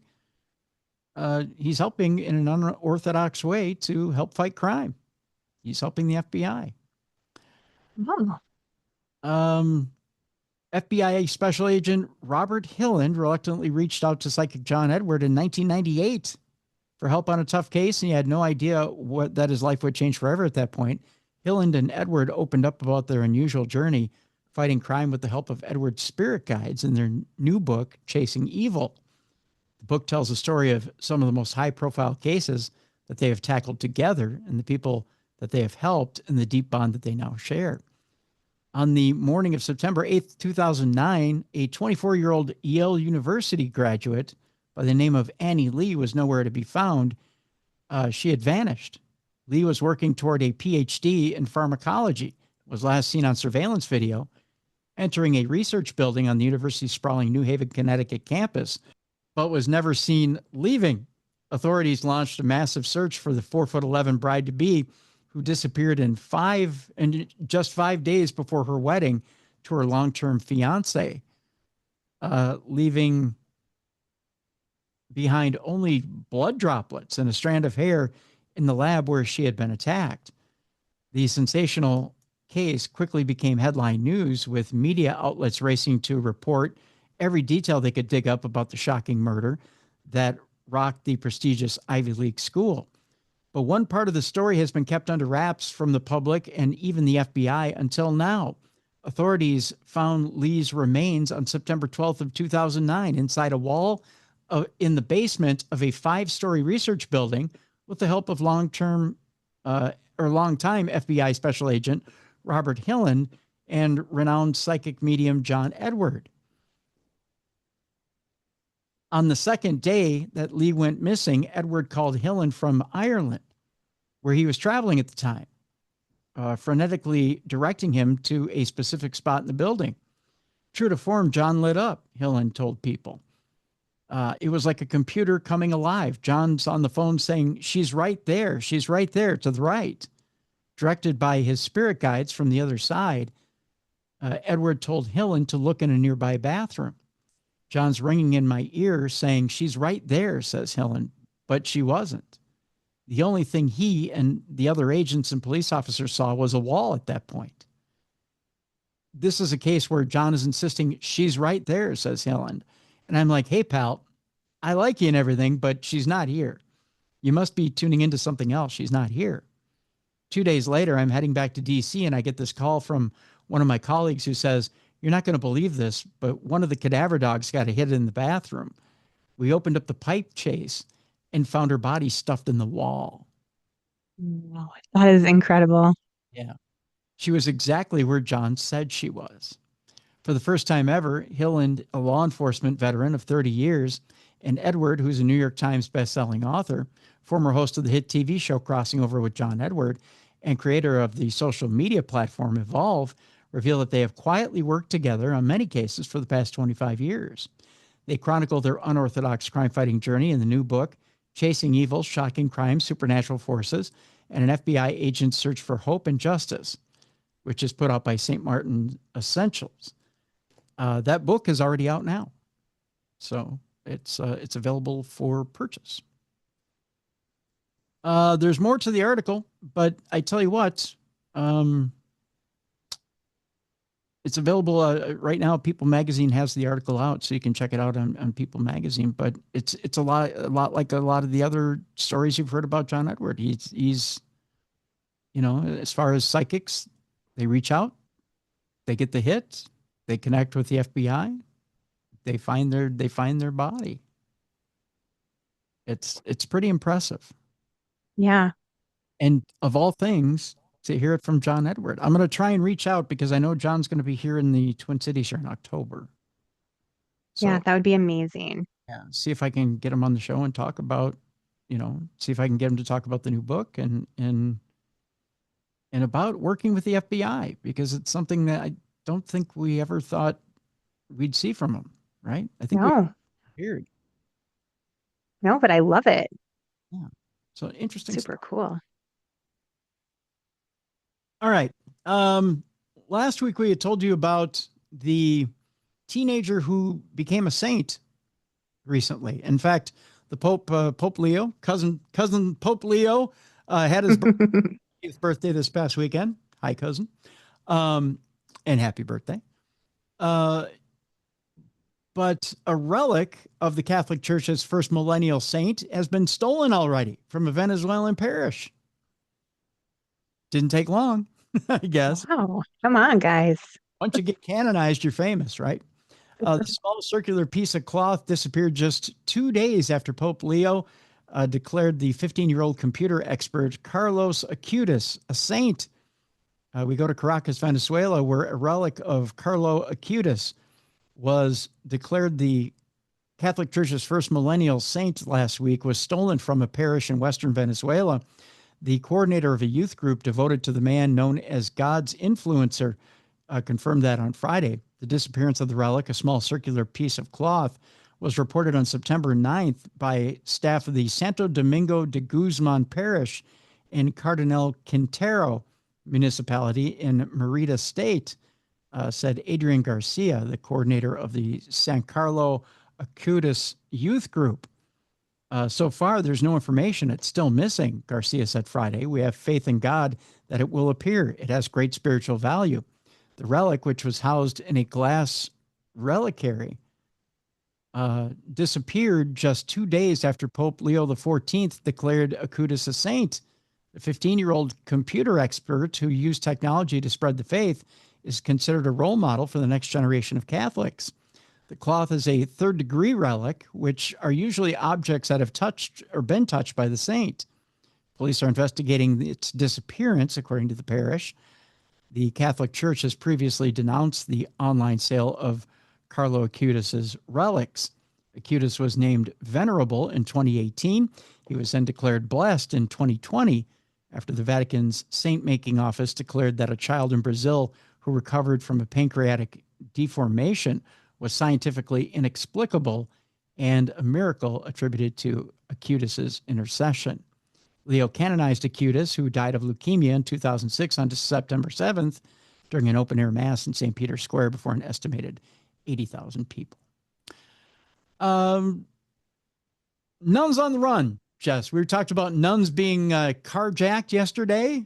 in an unorthodox way to help fight crime. He's helping the FBI. Oh. FBI Special Agent Robert Hilland reluctantly reached out to Psychic John Edward in 1998 for help on a tough case, and he had no idea that his life would change forever at that point. Hilland and Edward opened up about their unusual journey fighting crime with the help of Edward's spirit guides in their new book, Chasing Evil. The book tells the story of some of the most high-profile cases that they have tackled together and the people that they have helped and the deep bond that they now share. On the morning of September 8th, 2009, a 24-year-old Yale University graduate by the name of Annie Lee was nowhere to be found. She had vanished. Lee was working toward a PhD in pharmacology, was last seen on surveillance video, entering a research building on the university's sprawling New Haven, Connecticut campus, but was never seen leaving. Authorities launched a massive search for the 4'11" bride-to-be, who disappeared in just 5 days before her wedding to her long-term fiance, leaving behind only blood droplets and a strand of hair in the lab where she had been attacked. The sensational case quickly became headline news, with media outlets racing to report every detail they could dig up about the shocking murder that rocked the prestigious Ivy League school. But one part of the story has been kept under wraps from the public and even the FBI until now. Authorities found Lee's remains on September 12th of 2009 inside a wall in the basement of a 5-story research building with the help of longtime FBI special agent Robert Hillen and renowned psychic medium John Edward. On the second day that Lee went missing, Edward called Hillen from Ireland, where he was traveling at the time, frenetically directing him to a specific spot in the building. True to form, John lit up, Hillen told People. It was like a computer coming alive. John's on the phone saying, "She's right there. She's right there to the right." Directed by his spirit guides from the other side, Edward told Hillen to look in a nearby bathroom. "John's ringing in my ear saying, 'She's right there,' says Hillen, but she wasn't. The only thing he and the other agents and police officers saw was a wall at that point." This is a case where John is insisting, "She's right there," says Hillen. And I'm like, "Hey, pal, I like you and everything, but she's not here. You must be tuning into something else. She's not here." 2 days later, I'm heading back to DC and I get this call from one of my colleagues who says, "You're not going to believe this, but one of the cadaver dogs got a hit in the bathroom. We opened up the pipe chase and found her body stuffed in the wall." Wow, that is incredible. Yeah. She was exactly where John said she was. For the first time ever, Hillen, a law enforcement veteran of 30 years, and Edward, who's a New York Times bestselling author, former host of the hit TV show Crossing Over with John Edward, and creator of the social media platform Evolve, reveal that they have quietly worked together on many cases for the past 25 years. They chronicle their unorthodox crime-fighting journey in the new book, Chasing Evil, Shocking Crime, Supernatural Forces, and an FBI Agent's Search for Hope and Justice, which is put out by St. Martin Essentials. That book is already out now, so it's available for purchase. There's more to the article, but I tell you what, it's available right now. People Magazine has the article out, so you can check it out on People Magazine. But it's a lot like a lot of the other stories you've heard about John Edward. He's as far as psychics, they reach out, they get the hit, they connect with the FBI, they find their body. It's pretty impressive. Yeah. And of all things, to hear it from John Edward. I'm going to try and reach out because I know John's going to be here in the Twin Cities here in October. So, Yeah, that would be amazing. Yeah, see if I can get him on the show and talk about, see if I can get him to talk about the new book and about working with the FBI, because it's something that I don't think we ever thought we'd see from him, right? I think weird. No, but I love it. Yeah. So interesting. Super cool. All right. Last week we had told you about the teenager who became a saint recently. In fact, the Pope Leo, cousin Pope Leo, had his birthday this past weekend. Hi, cousin. And happy birthday. But a relic of the Catholic Church's first millennial saint has been stolen already from a Venezuelan parish. Didn't take long, I guess. Wow. Come on, guys. Once you get canonized, you're famous, right? The small circular piece of cloth disappeared just 2 days after Pope Leo declared the 15-year-old computer expert Carlos Acutis a saint. We go to Caracas, Venezuela, where a relic of Carlo Acutis was declared the Catholic Church's first millennial saint last week, was stolen from a parish in western Venezuela. The coordinator of a youth group devoted to the man known as God's Influencer confirmed that on Friday. The disappearance of the relic, a small circular piece of cloth, was reported on September 9th by staff of the Santo Domingo de Guzman parish in Cardinal Quintero municipality in Merida State, said Adrian Garcia, the coordinator of the San Carlo Acutis Youth Group. So far, there's no information. It's still missing, Garcia said Friday. We have faith in God that it will appear. It has great spiritual value. The relic, which was housed in a glass reliquary, disappeared just 2 days after Pope Leo XIV declared Acutis a saint. The 15-year-old computer expert who used technology to spread the faith is considered a role model for the next generation of Catholics. The cloth is a third-degree relic, which are usually objects that have touched or been touched by the saint. Police are investigating its disappearance, according to the parish. The Catholic Church has previously denounced the online sale of Carlo Acutis' relics. Acutis was named venerable in 2018. He was then declared blessed in 2020 after the Vatican's saint-making office declared that a child in Brazil who recovered from a pancreatic deformation was scientifically inexplicable and a miracle attributed to Acutis' intercession. Leo canonized Acutis, who died of leukemia in 2006, on September 7th during an open-air mass in St. Peter's Square before an estimated 80,000 people. Nuns on the run, Jess. We talked about nuns being carjacked yesterday.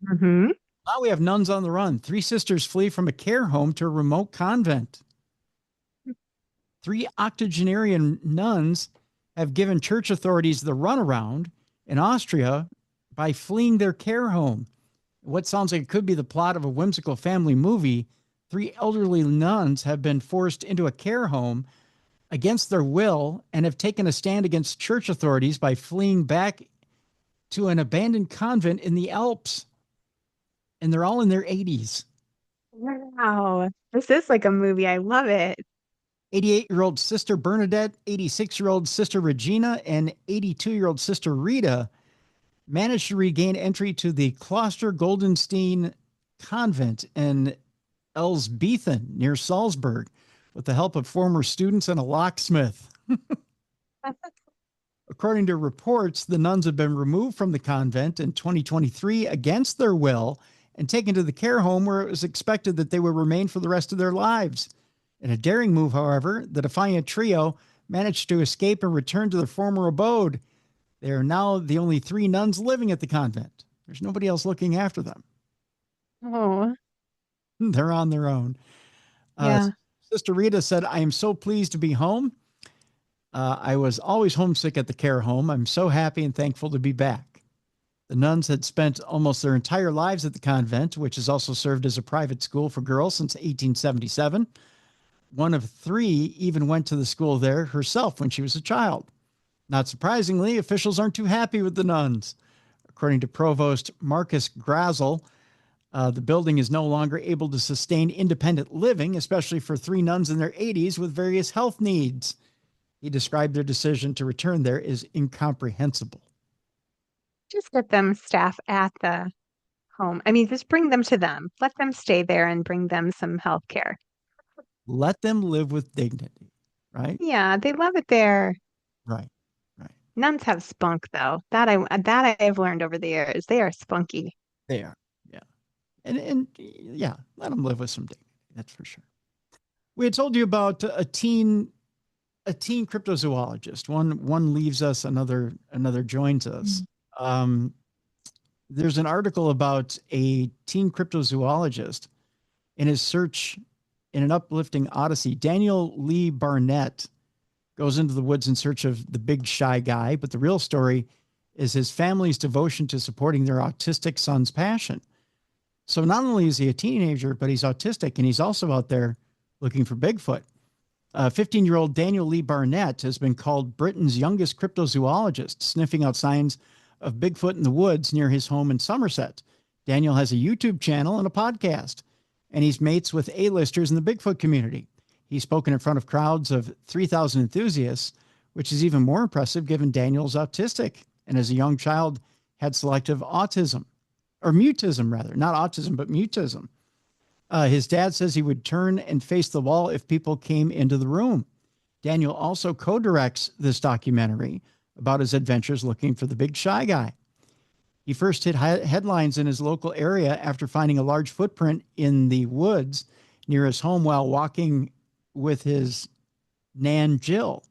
Mm-hmm. Now we have nuns on the run. 3 sisters flee from a care home to a remote convent. 3 octogenarian nuns have given church authorities the runaround in Austria by fleeing their care home. What sounds like it could be the plot of a whimsical family movie. 3 elderly nuns have been forced into a care home against their will and have taken a stand against church authorities by fleeing back to an abandoned convent in the Alps. And they're all in their 80s. Wow. This is like a movie. I love it. 88-year-old Sister Bernadette, 86-year-old Sister Regina, and 82-year-old Sister Rita managed to regain entry to the Kloster Goldenstein Convent in Elsbethen near Salzburg with the help of former students and a locksmith. According to reports, the nuns have been removed from the convent in 2023 against their will and taken to the care home where it was expected that they would remain for the rest of their lives. In a daring move, however, the defiant trio managed to escape and return to their former abode. They are now the only 3 nuns living at the convent. There's nobody else looking after them. Oh. They're on their own. Yeah. Sister Rita said, I am so pleased to be home. I was always homesick at the care home. I'm so happy and thankful to be back. The nuns had spent almost their entire lives at the convent, which has also served as a private school for girls since 1877. One of 3 even went to the school there herself when she was a child. Not surprisingly, officials aren't too happy with the nuns. According to Provost Marcus Grazel, the building is no longer able to sustain independent living, especially for 3 nuns in their 80s with various health needs. He described their decision to return there as incomprehensible. Just let them staff at the home. I mean, just bring them to them. Let them stay there and bring them some health care. Let them live with dignity, right? Yeah, they love it there. Right, right. Nuns have spunk, though. That I have learned over the years. They are spunky. They are, yeah. And yeah, let them live with some dignity. That's for sure. We had told you about a teen cryptozoologist. One leaves us, another joins us. There's an article about a teen cryptozoologist in his search in an uplifting odyssey. Daniel Lee Barnett goes into the woods in search of the big shy guy, but the real story is his family's devotion to supporting their autistic son's passion. So not only is he a teenager, but he's autistic, and he's also out there looking for Bigfoot. 15-year-old Daniel Lee Barnett has been called Britain's youngest cryptozoologist, sniffing out signs of Bigfoot in the woods near his home in Somerset. Daniel has a YouTube channel and a podcast, and he's mates with A-listers in the Bigfoot community. He's spoken in front of crowds of 3,000 enthusiasts, which is even more impressive given Daniel's autistic and as a young child had selective autism, or mutism rather, not autism, but mutism. His dad says he would turn and face the wall if people came into the room. Daniel also co-directs this documentary about his adventures looking for the big shy guy. He first hit headlines in his local area after finding a large footprint in the woods near his home while walking with his Nan Jill,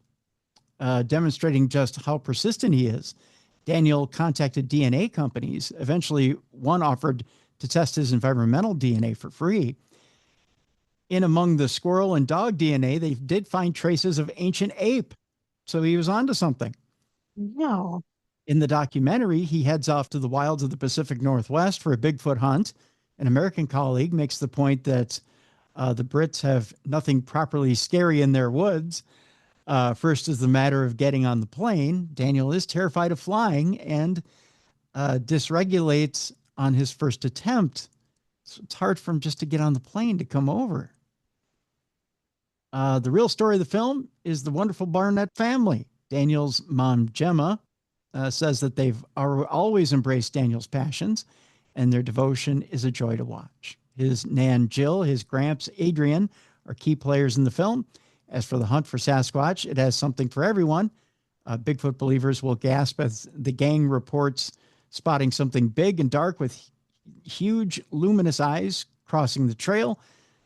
demonstrating just how persistent he is. Daniel contacted DNA companies. Eventually, one offered to test his environmental DNA for free. In among the squirrel and dog DNA, they did find traces of ancient ape. So he was onto something. No. In the documentary, he heads off to the wilds of the Pacific Northwest for a Bigfoot hunt. An American colleague makes the point that the Brits have nothing properly scary in their woods. First is the matter of getting on the plane. Daniel is terrified of flying and dysregulates on his first attempt. So it's hard for him just to get on the plane to come over. The real story of the film is the wonderful Barnett family. Daniel's mom, Gemma, says that they've always embraced Daniel's passions, and their devotion is a joy to watch. His Nan Jill, his Gramps Adrian are key players in the film. As for the hunt for Sasquatch, it has something for everyone. Bigfoot believers will gasp as the gang reports spotting something big and dark with huge luminous eyes crossing the trail.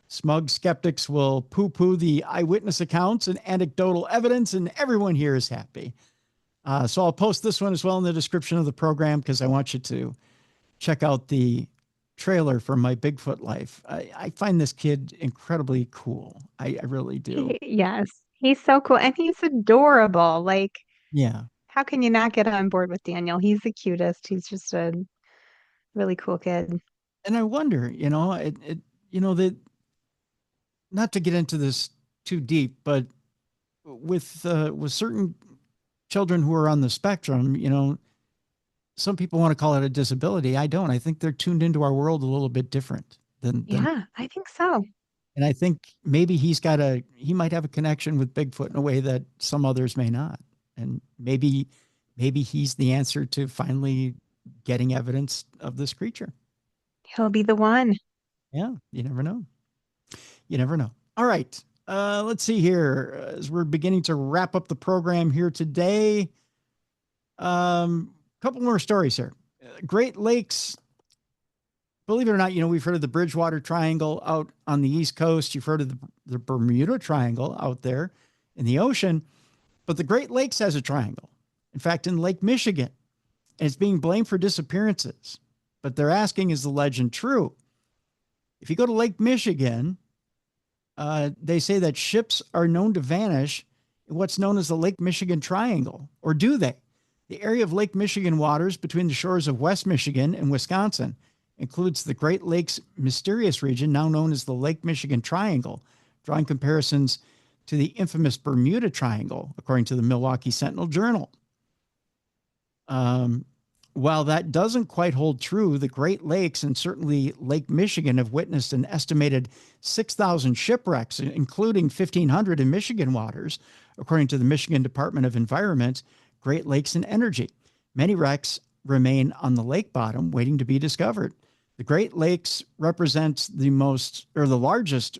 Smug skeptics will poo-poo the eyewitness accounts and anecdotal evidence, and everyone here is happy. So I'll post this one as well in the description of the program because I want you to check out the trailer for My Bigfoot Life. I find this kid incredibly cool. I really do. Yes, he's so cool and he's adorable. Like, Yeah. how can you not get on board with Daniel? He's the cutest. He's just a really cool kid. And I wonder, that not to get into this too deep, but with certain children who are on the spectrum, some people want to call it a disability. I don't. I think they're tuned into our world a little bit different than Yeah, I think so. and I think maybe he might have a connection with Bigfoot in a way that some others may not. And maybe he's the answer to finally getting evidence of this creature. He'll be the one. Yeah, you never know. You never know. All right. Let's see here. As we're beginning to wrap up the program here today, couple more stories here. Great Lakes, believe it or not, we've heard of the Bridgewater Triangle out on the East Coast. You've heard of the Bermuda Triangle out there in the ocean. But the Great Lakes has a triangle. In fact, in Lake Michigan. And it's being blamed for disappearances. But they're asking, is the legend true? If you go to Lake Michigan, they say that ships are known to vanish in what's known as the Lake Michigan Triangle. Or do they? The area of Lake Michigan waters between the shores of West Michigan and Wisconsin includes the Great Lakes mysterious region, now known as the Lake Michigan Triangle, drawing comparisons to the infamous Bermuda Triangle, according to the Milwaukee Sentinel-Journal. While that doesn't quite hold true, the Great Lakes and certainly Lake Michigan have witnessed an estimated 6,000 shipwrecks, including 1,500 in Michigan waters, according to the Michigan Department of Environment, Great Lakes and Energy. Many wrecks remain on the lake bottom waiting to be discovered. The Great Lakes represents the largest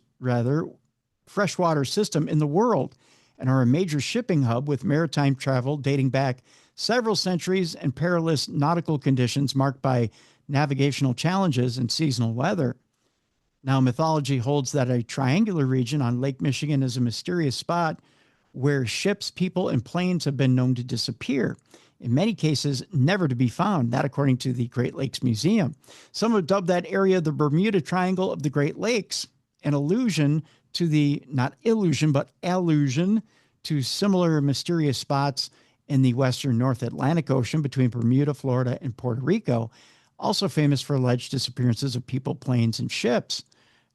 freshwater system in the world and are a major shipping hub with maritime travel dating back several centuries and perilous nautical conditions marked by navigational challenges and seasonal weather. Now, mythology holds that a triangular region on Lake Michigan is a mysterious spot where ships, people, and planes have been known to disappear, in many cases never to be found, that according to the Great Lakes Museum. Some have dubbed that area the Bermuda Triangle of the Great Lakes, an allusion to allusion to similar mysterious spots in the western North Atlantic Ocean between Bermuda, Florida, and Puerto Rico, also famous for alleged disappearances of people, planes, and ships.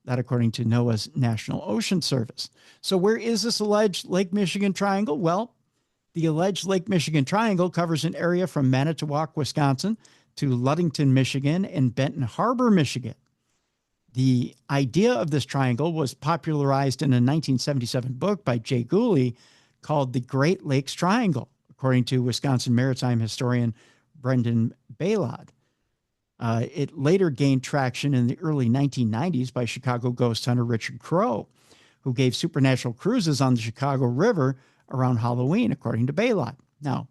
That according to NOAA's National Ocean Service. So where is this alleged Lake Michigan Triangle? Well, the alleged Lake Michigan Triangle covers an area from Manitowoc, Wisconsin, to Ludington, Michigan, and Benton Harbor, Michigan. The idea of this triangle was popularized in a 1977 book by Jay Gooley called The Great Lakes Triangle, according to Wisconsin maritime historian Brendan Baylod. It later gained traction in the early 1990s by Chicago ghost hunter Richard Crowe, who gave supernatural cruises on the Chicago River around Halloween, according to Baylod. Now,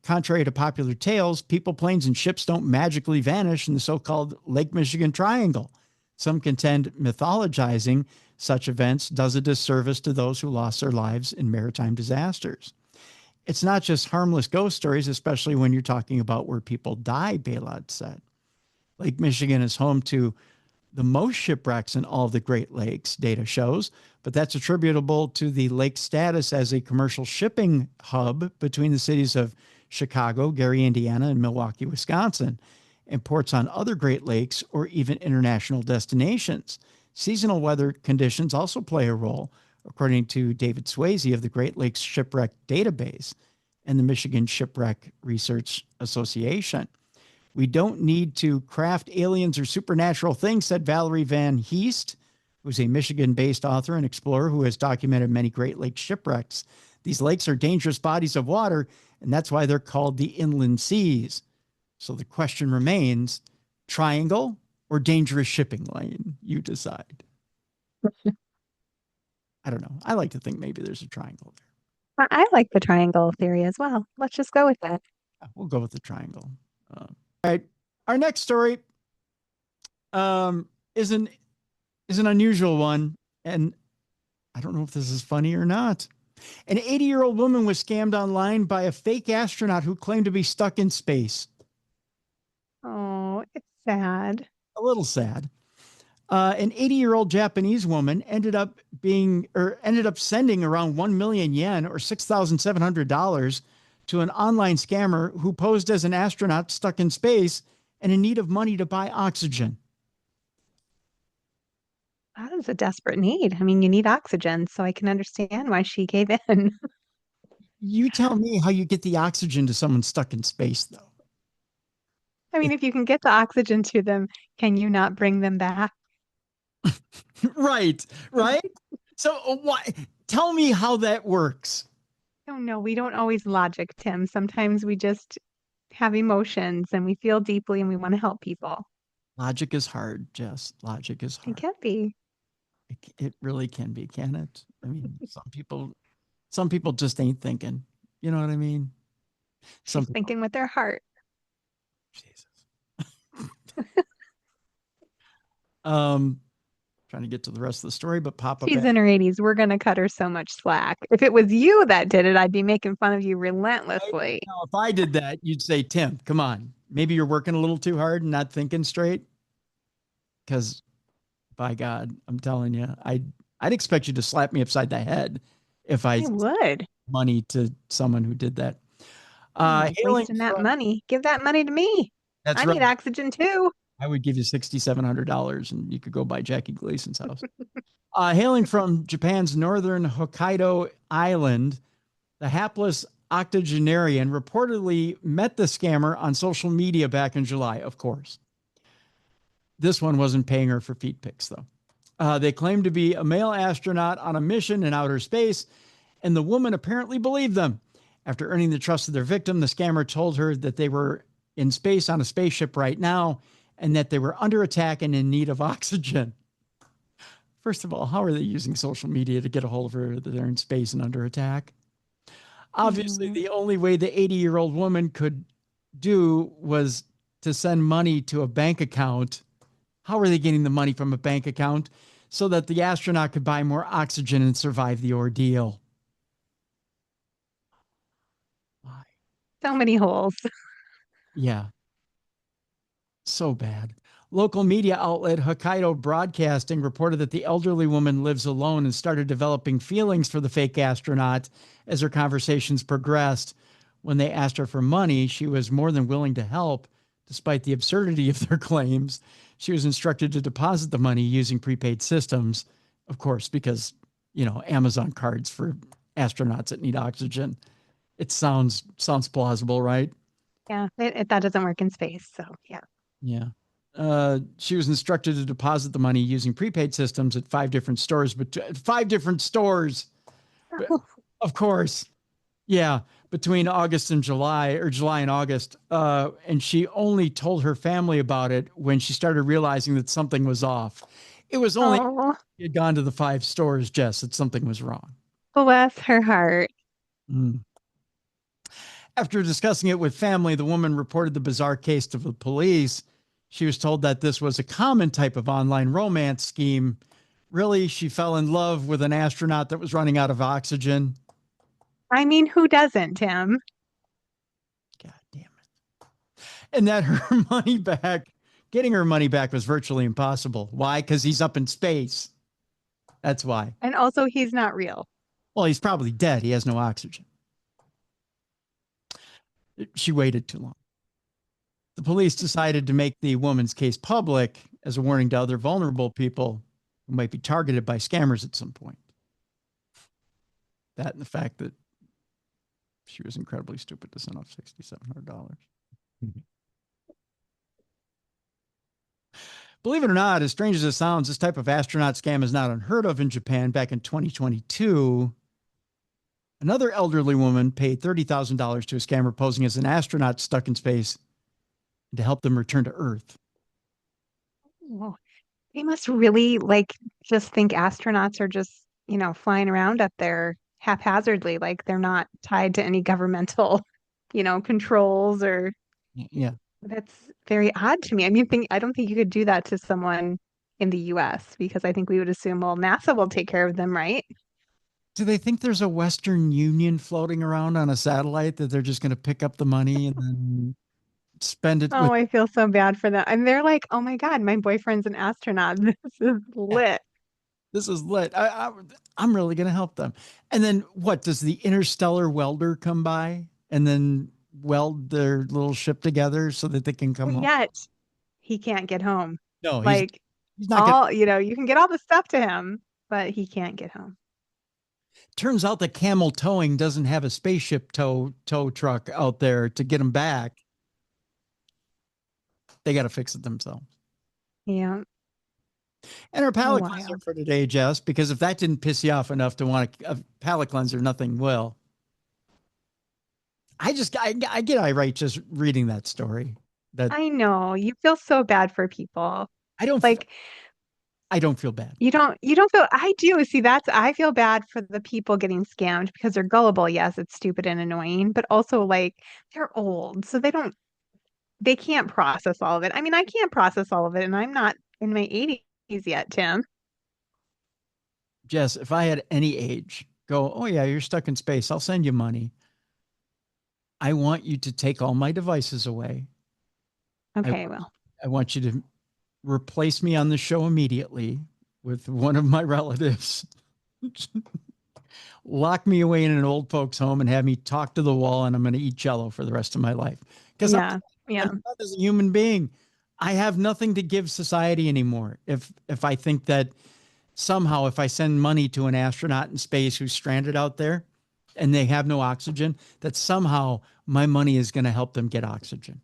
Contrary to popular tales, people, planes, and ships don't magically vanish in the so-called Lake Michigan Triangle. Some contend mythologizing such events does a disservice to those who lost their lives in maritime disasters. It's not just harmless ghost stories, especially when you're talking about where people die, Balad said. Lake Michigan is home to the most shipwrecks in all of the Great Lakes, data shows, but that's attributable to the lake's status as a commercial shipping hub between the cities of Chicago, Gary, Indiana, and Milwaukee, Wisconsin, and ports on other Great Lakes or even international destinations. Seasonal weather conditions also play a role, according to David Swayze of the Great Lakes Shipwreck Database and the Michigan Shipwreck Research Association. We don't need to craft aliens or supernatural things, said Valerie Van Heest, who's a Michigan-based author and explorer who has documented many Great Lakes shipwrecks. These lakes are dangerous bodies of water, and that's why they're called the inland seas. So the question remains, triangle or dangerous shipping lane? You decide. I don't know. I like to think maybe there's a triangle there. I like the triangle theory as well. Let's just go with that. We'll go with the triangle. All right. Our next story is an unusual one. And I don't know if this is funny or not. An 80-year-old woman was scammed online by a fake astronaut who claimed to be stuck in space. Oh, it's sad. A little sad. An 80-year-old Japanese woman ended up sending around 1 million yen or $6,700 to an online scammer who posed as an astronaut stuck in space and in need of money to buy oxygen. That is a desperate need. I mean, you need oxygen, so I can understand why she gave in. You tell me how you get the oxygen to someone stuck in space, though. I mean, if you can get the oxygen to them, can you not bring them back? Right. So why? Tell me how that works. Oh, no, we don't always logic, Tim. Sometimes we just have emotions and we feel deeply and we want to help people. Logic is hard, Jess. Logic is hard. It can be. It really can be, can it? I mean, some people just ain't thinking. You know what I mean? She's thinking with their heart. Jesus. Trying to get to the rest of the story, but Papa. She's in her 80s. We're going to cut her so much slack. If it was you that did it, I'd be making fun of you relentlessly. Now, if I did that, you'd say, Tim, come on. Maybe you're working a little too hard and not thinking straight. Because, by God, I'm telling you, I'd expect you to slap me upside the head if I would money to someone who did that. Wasting that money. Give that money to me. I need oxygen too. I would give you $6,700 and you could go buy Jackie Gleason's house. Hailing from Japan's northern Hokkaido island, the hapless octogenarian reportedly met the scammer on social media back in July, of course. This one wasn't paying her for feet pics, though. They claimed to be a male astronaut on a mission in outer space, and the woman apparently believed them. After earning the trust of their victim, the scammer told her that they were in space on a spaceship right now and that they were under attack and in need of oxygen. First of all, how are they using social media to get a hold of her that they're in space and under attack? Obviously, the only way the 80-year-old woman could do was to send money to a bank account. How are they getting the money from a bank account so that the astronaut could buy more oxygen and survive the ordeal? Why? So many holes. Yeah. So bad. Local media outlet Hokkaido Broadcasting reported that the elderly woman lives alone and started developing feelings for the fake astronaut as her conversations progressed. When they asked her for money, she was more than willing to help, despite the absurdity of their claims. She was instructed to deposit the money using prepaid systems, of course, because, Amazon cards for astronauts that need oxygen. It sounds plausible, right? Yeah, that doesn't work in space. So, yeah. Yeah. She was instructed to deposit the money using prepaid systems at 5 different stores, but 5 different stores, of course. Yeah. Between August and July, or July and August. And she only told her family about it when she started realizing that something was off. It was only she had gone to the 5 stores, Jess, that something was wrong. Bless her heart. After discussing it with family, the woman reported the bizarre case to the police. She was told that this was a common type of online romance scheme. Really, she fell in love with an astronaut that was running out of oxygen. I mean, who doesn't, Tim? God damn it. And that her money back, getting her money back was virtually impossible. Why? Because he's up in space. That's why. And also, he's not real. Well, he's probably dead. He has no oxygen. She waited too long. The police decided to make the woman's case public as a warning to other vulnerable people who might be targeted by scammers at some point. That and the fact that she was incredibly stupid to send off $6,700. Believe it or not, as strange as it sounds, this type of astronaut scam is not unheard of in Japan. Back in 2022, another elderly woman paid $30,000 to a scammer posing as an astronaut stuck in space to help them return to Earth. Oh, they must really just think astronauts are just, flying around up there haphazardly, like they're not tied to any governmental, controls or Yeah. that's very odd to me. I mean, I don't think you could do that to someone in the US because I think we would assume, well, NASA will take care of them, right? Do they think there's a Western Union floating around on a satellite that they're just going to pick up the money and then spend it Oh, with? I feel so bad for them. And they're like, oh my God, my boyfriend's an astronaut. This is Yeah, lit. this is lit. I'm really going to help them. And then what? Does the interstellar welder come by and then weld their little ship together so that they can come But home? yet he can't get home. No, Like he's not going to. you can get all the stuff to him, but he can't get home. Turns out that camel towing doesn't have a spaceship tow truck out there to get them back. They got to fix it themselves. Yeah. And our palate cleanser Wild. for today, Jess, because if that didn't piss you off enough to want a palate cleanser, nothing will. I get irate just reading that story. That I know. You feel so bad for people. I don't Like I don't feel bad. you don't feel I do. See, I feel bad for the people getting scammed because they're gullible. Yes, it's stupid and annoying, but also they're old, so they can't process all of it. I mean, I can't process all of it, and I'm not in my 80s yet, Tim. Jess, if I had any age, go, oh yeah, you're stuck in space. I'll send you money. I want you to take all my devices away. Okay, well. I want you to replace me on the show immediately with one of my relatives. Lock me away in an old folks home and have me talk to the wall, and I'm going to eat jello for the rest of my life. Because Yeah. Yeah. I'm as a human being, I have nothing to give society anymore. If I think that somehow if I send money to an astronaut in space who's stranded out there and they have no oxygen, that somehow my money is going to help them get oxygen.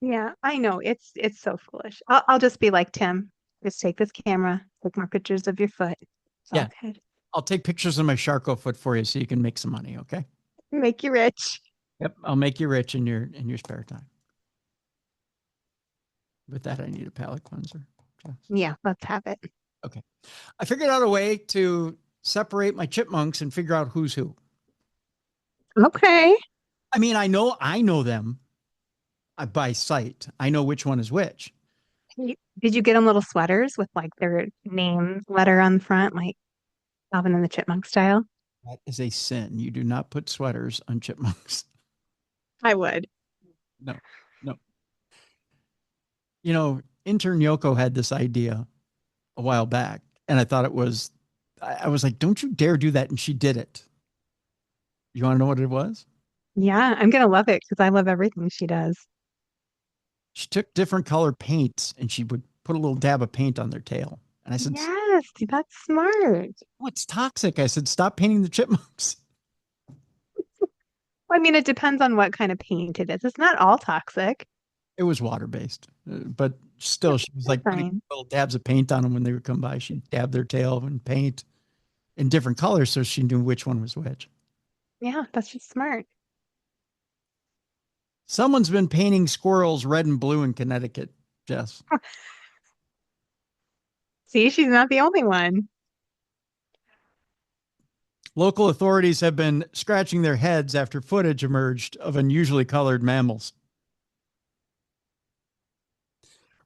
Yeah, I know. It's so foolish. I'll just be like, Tim, just take this camera, take more pictures of your foot. It's all Yeah. good. I'll take pictures of my Sharko foot for you so you can make some money. Okay. Make you rich. Yep. I'll make you rich in your spare time. With that, I need a palate cleanser. Okay. Yeah, let's have it. Okay. I figured out a way to separate my chipmunks and figure out who's who. Okay. I mean, I know them by sight. I know which one is which. Did you get them little sweaters with their name letter on the front, like Alvin and the Chipmunk style? That is a sin. You do not put sweaters on chipmunks. I would. No, no. You know, intern Yoko had this idea a while back, and I thought it was, I was like, don't you dare do that. And she did it. You want to know what it was? Yeah, I'm gonna love it because I love everything she does. She took different color paints and she would put a little dab of paint on their tail. And I said, Yes, that's smart. oh, it's toxic. I said, stop painting the chipmunks. Well, I mean, it depends on what kind of paint it is. It's not all toxic. It was water based, but still, Yep, she was that's like putting fine. little dabs of paint on them when they would come by. She'd dab their tail and paint in different colors so she knew which one was which. Yeah, that's just smart. Someone's been painting squirrels red and blue in Connecticut, Jess. See, she's not the only one. Local authorities have been scratching their heads after footage emerged of unusually colored mammals.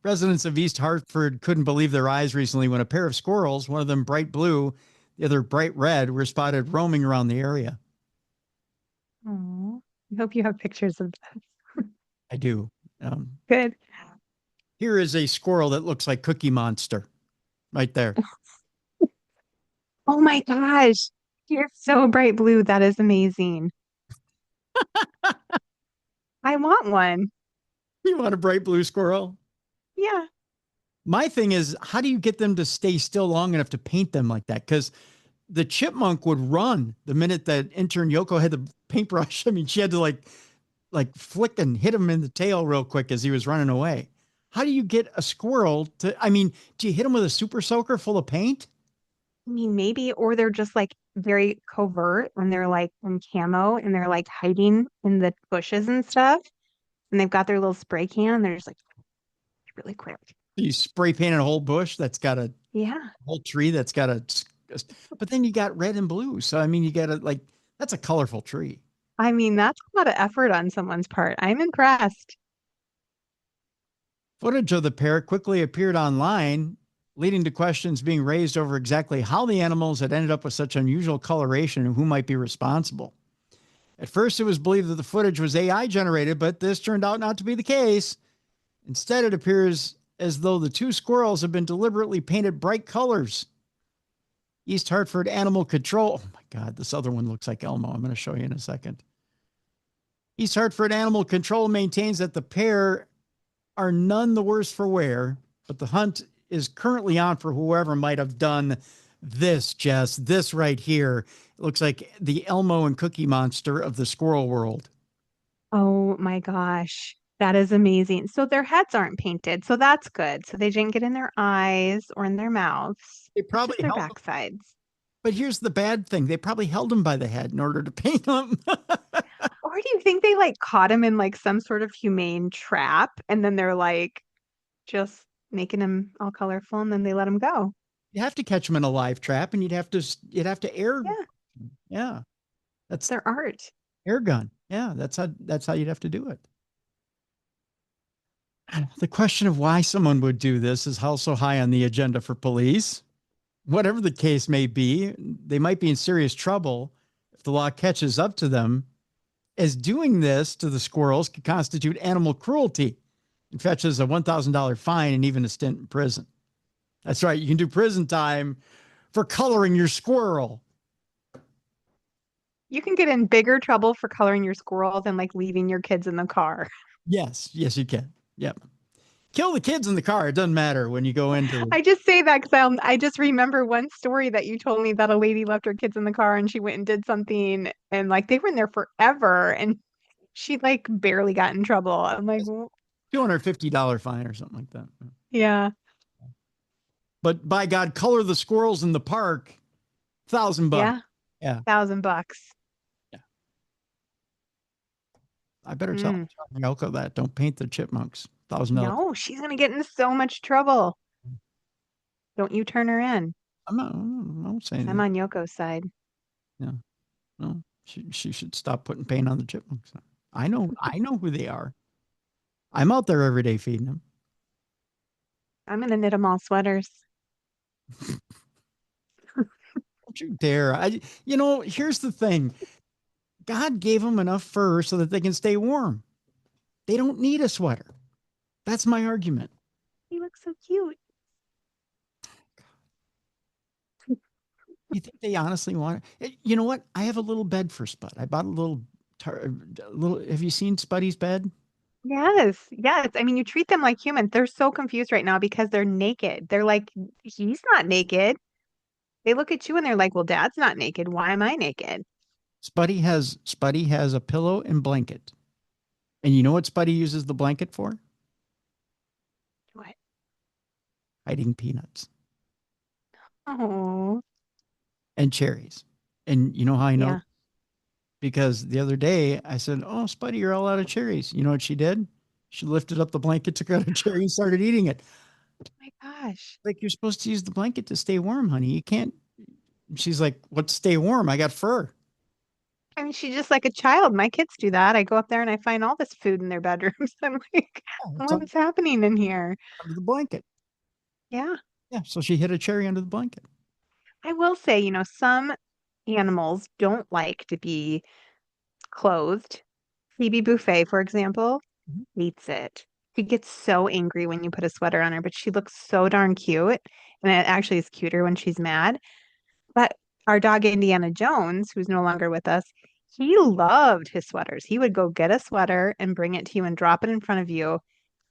Residents of East Hartford couldn't believe their eyes recently when a pair of squirrels, one of them bright blue, the other bright red, were spotted roaming around the area. Oh, I hope you have pictures of that. I do. Um, Good. Here is a squirrel that looks like Cookie Monster right there. Oh my gosh. You're so bright blue. That is amazing. I want one. You want a bright blue squirrel? Yeah. My thing is, how do you get them to stay still long enough to paint them like that? Because the chipmunk would run the minute that intern Yoko had the paintbrush. I mean, she had to like flick and hit him in the tail real quick as he was running away. How do you get a squirrel to, I mean, do you hit him with a super soaker full of paint? I mean, maybe, or they're just like very covert and they're like in camo and they're like hiding in the bushes and stuff. And they've got their little spray can and they're just like really quick. You spray paint a whole bush that's got a Yeah. whole tree that's got but then you got red and blue. So, I mean, you got to like, that's a colorful tree. I mean, that's a lot of effort on someone's part. I'm impressed. Footage of the pair quickly appeared online, leading to questions being raised over exactly how the animals had ended up with such unusual coloration and who might be responsible. At first, it was believed that the footage was AI generated, but this turned out not to be the case. Instead, it appears as though the two squirrels have been deliberately painted bright colors. East Hartford Animal Control. Oh my God, this other one looks like Elmo. I'm going to show you in a second. East Hartford Animal Control maintains that the pair are none the worse for wear, but the hunt is currently on for whoever might have done this, Jess. This right here. It looks like the Elmo and Cookie Monster of the squirrel world. Oh my gosh. That is amazing. So their heads aren't painted. So that's good. So they didn't get in their eyes or in their mouths. They It's probably just their held them, backsides. but here's the bad thing. They probably held them by the head in order to paint them. Or do you think they like caught him in like some sort of humane trap and then they're like just making him all colorful and then they let him go? You have to catch them in a live trap and you'd have to air. Yeah, Yeah. it's That's their art. air gun. Yeah, that's how you'd have to do it. The question of why someone would do this is also high on the agenda for police. Whatever the case may be, they might be in serious trouble if the law catches up to them, as doing this to the squirrels could constitute animal cruelty and fetches a $1,000 fine and even a stint in prison. That's right. You can do prison time for coloring your squirrel. You can get in bigger trouble for coloring your squirrel than like leaving your kids in the car. Yes, you can. Yep. Kill the kids in the car. It doesn't matter when you go into. I just say that because I just remember one story that you told me that a lady left her kids in the car and she went and did something and like they were in there forever and she like barely got in trouble. I'm like, well, $250 fine or something like that. yeah, But by God, color the squirrels in the park, $1,000. yeah, Yeah. $1,000. Yeah. I better tell Mm. Yoko that. Don't paint the chipmunks. $1,000. No, she's gonna get into so much trouble. Don't you turn her in. I'm not saying 'Cause I'm that. on Yoko's side. Yeah. No, she should stop putting paint on the chipmunks. I know who they are. I'm out there every day feeding them. I'm gonna knit them all sweaters. Don't you dare. Here's the thing. God gave them enough fur so that they can stay warm. They don't need a sweater. That's my argument. He looks so cute. You think they honestly want it? You know what? I have a little bed for Spud. I bought a little. Have you seen Spuddy's bed? Yes, yes. I mean, you treat them like humans. They're so confused right now because they're naked. They're like, he's not naked. They look at you and they're like, well, dad's not naked. Why am I naked? Spuddy has a pillow and blanket. And you know what Spuddy uses the blanket for? What? Hiding peanuts Oh, and cherries. And you know how I know? yeah. Because the other day I said, "Oh, Spuddy, you're all out of cherries." You know what she did? She lifted up the blanket, took out a cherry, and started eating it. Oh my gosh. Like, you're supposed to use the blanket to stay warm, honey. You can't. She's like, "What? Stay warm? I got fur." I mean, she's just like a child. My kids do that. I go up there and I find all this food in their bedrooms. I'm like, Oh, it's what's happening in here? under the blanket. Yeah. Yeah, so she hid a cherry under the blanket. I will say, some animals don't like to be clothed. Phoebe Buffet, for example, Mhm. hates it. She gets so angry when you put a sweater on her, but she looks so darn cute. And it actually is cuter when she's mad. But our dog Indiana Jones, who's no longer with us, he loved his sweaters. He would go get a sweater and bring it to you and drop it in front of you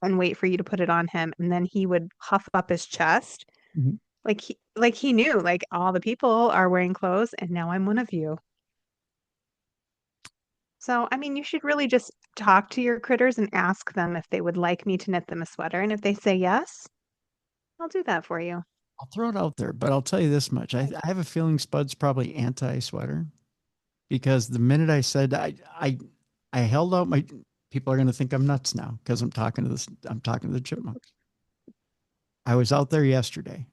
and wait for you to put it on him. And then he would puff up his chest. Mhm. Like he knew, like all the people are wearing clothes and now I'm one of you. So, I mean, you should really just talk to your critters and ask them if they would like me to knit them a sweater. And if they say yes, I'll do that for you. I'll throw it out there, but I'll tell you this much: Right. I have a feeling Spud's probably anti-sweater because the minute I said I held out my people are going to think I'm nuts now because I'm talking to the chipmunks. I was out there yesterday.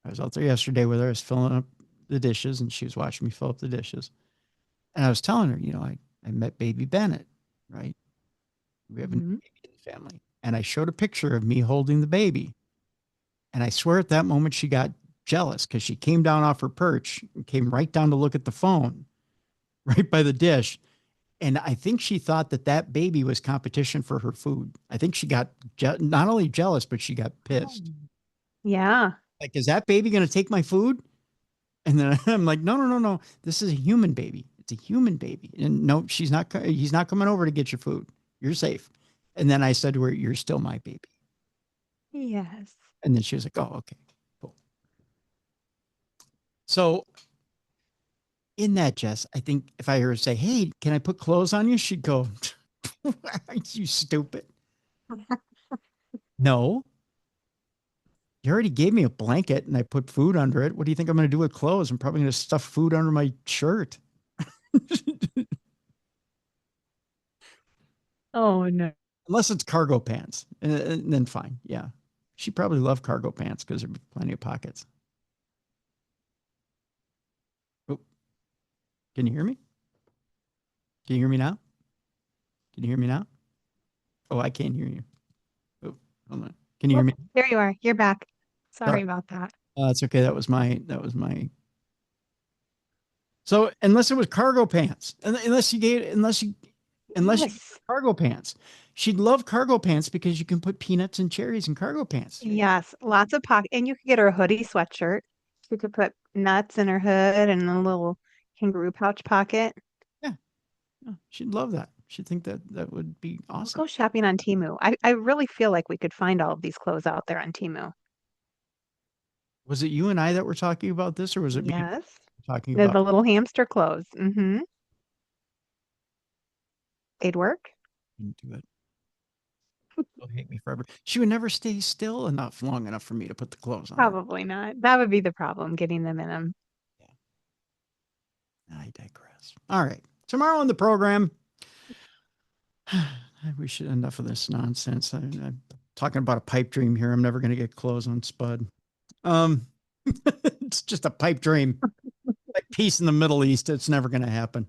I was out there yesterday with her. I was filling up the dishes and she was watching me fill up the dishes. And I was telling her, I met baby Bennett, right? We have a new Mhm. baby in the family. And I showed a picture of me holding the baby. And I swear at that moment she got jealous because she came down off her perch and came right down to look at the phone right by the dish. And I think she thought that that baby was competition for her food. I think she got not only jealous, but she got Oh. pissed. Yeah. Like, is that baby going to take my food? And then I'm like, no, no, no, no. This is a human baby. It's a human baby. And no, she's not. He's not coming over to get your food. You're safe. And then I said to her, "You're still my baby." Yes. And then she was like, "Oh, okay, cool." So in that, Jess, I think if I heard her say, "Hey, can I put clothes on you?" She'd go, "You stupid." No, you already gave me a blanket and I put food under it. What do you think I'm going to do with clothes? I'm probably going to stuff food under my shirt. Oh no. Unless it's cargo pants, and then fine. Yeah. She probably loved cargo pants because there'd be plenty of pockets. Oh, can you hear me? Can you hear me now? Can you hear me now? Oh, I can't hear you. Oh, hold on. Can you hear Oh, me? there you are. You're back. Sorry. Sorry about that. It's okay. That was my. So unless it was cargo pants, unless you gave Yes. cargo pants, she'd love cargo pants because you can put peanuts and cherries in cargo pants. Yes. Lots of pocket. And you could get her a hoodie sweatshirt. She could put nuts in her hood and a little kangaroo pouch pocket. Yeah, yeah, she'd love that. She'd think that that would be We'll awesome. go shopping on Temu. I really feel like we could find all of these clothes out there on Temu. Was it you and I that were talking about this, or was it me Yes. talking They're about? the little hamster clothes. Mm-hmm. They'd work. Do it. She'll hate me forever. She would never stay still enough long enough for me to put the clothes on her. Probably not. That would be the problem, getting them in them. Yeah, I digress. All right. Tomorrow on the program, we should enough of this nonsense. I'm talking about a pipe dream here. I'm never going to get clothes on Spud. Um, it's just a pipe dream. Like peace in the Middle East. It's never going to happen.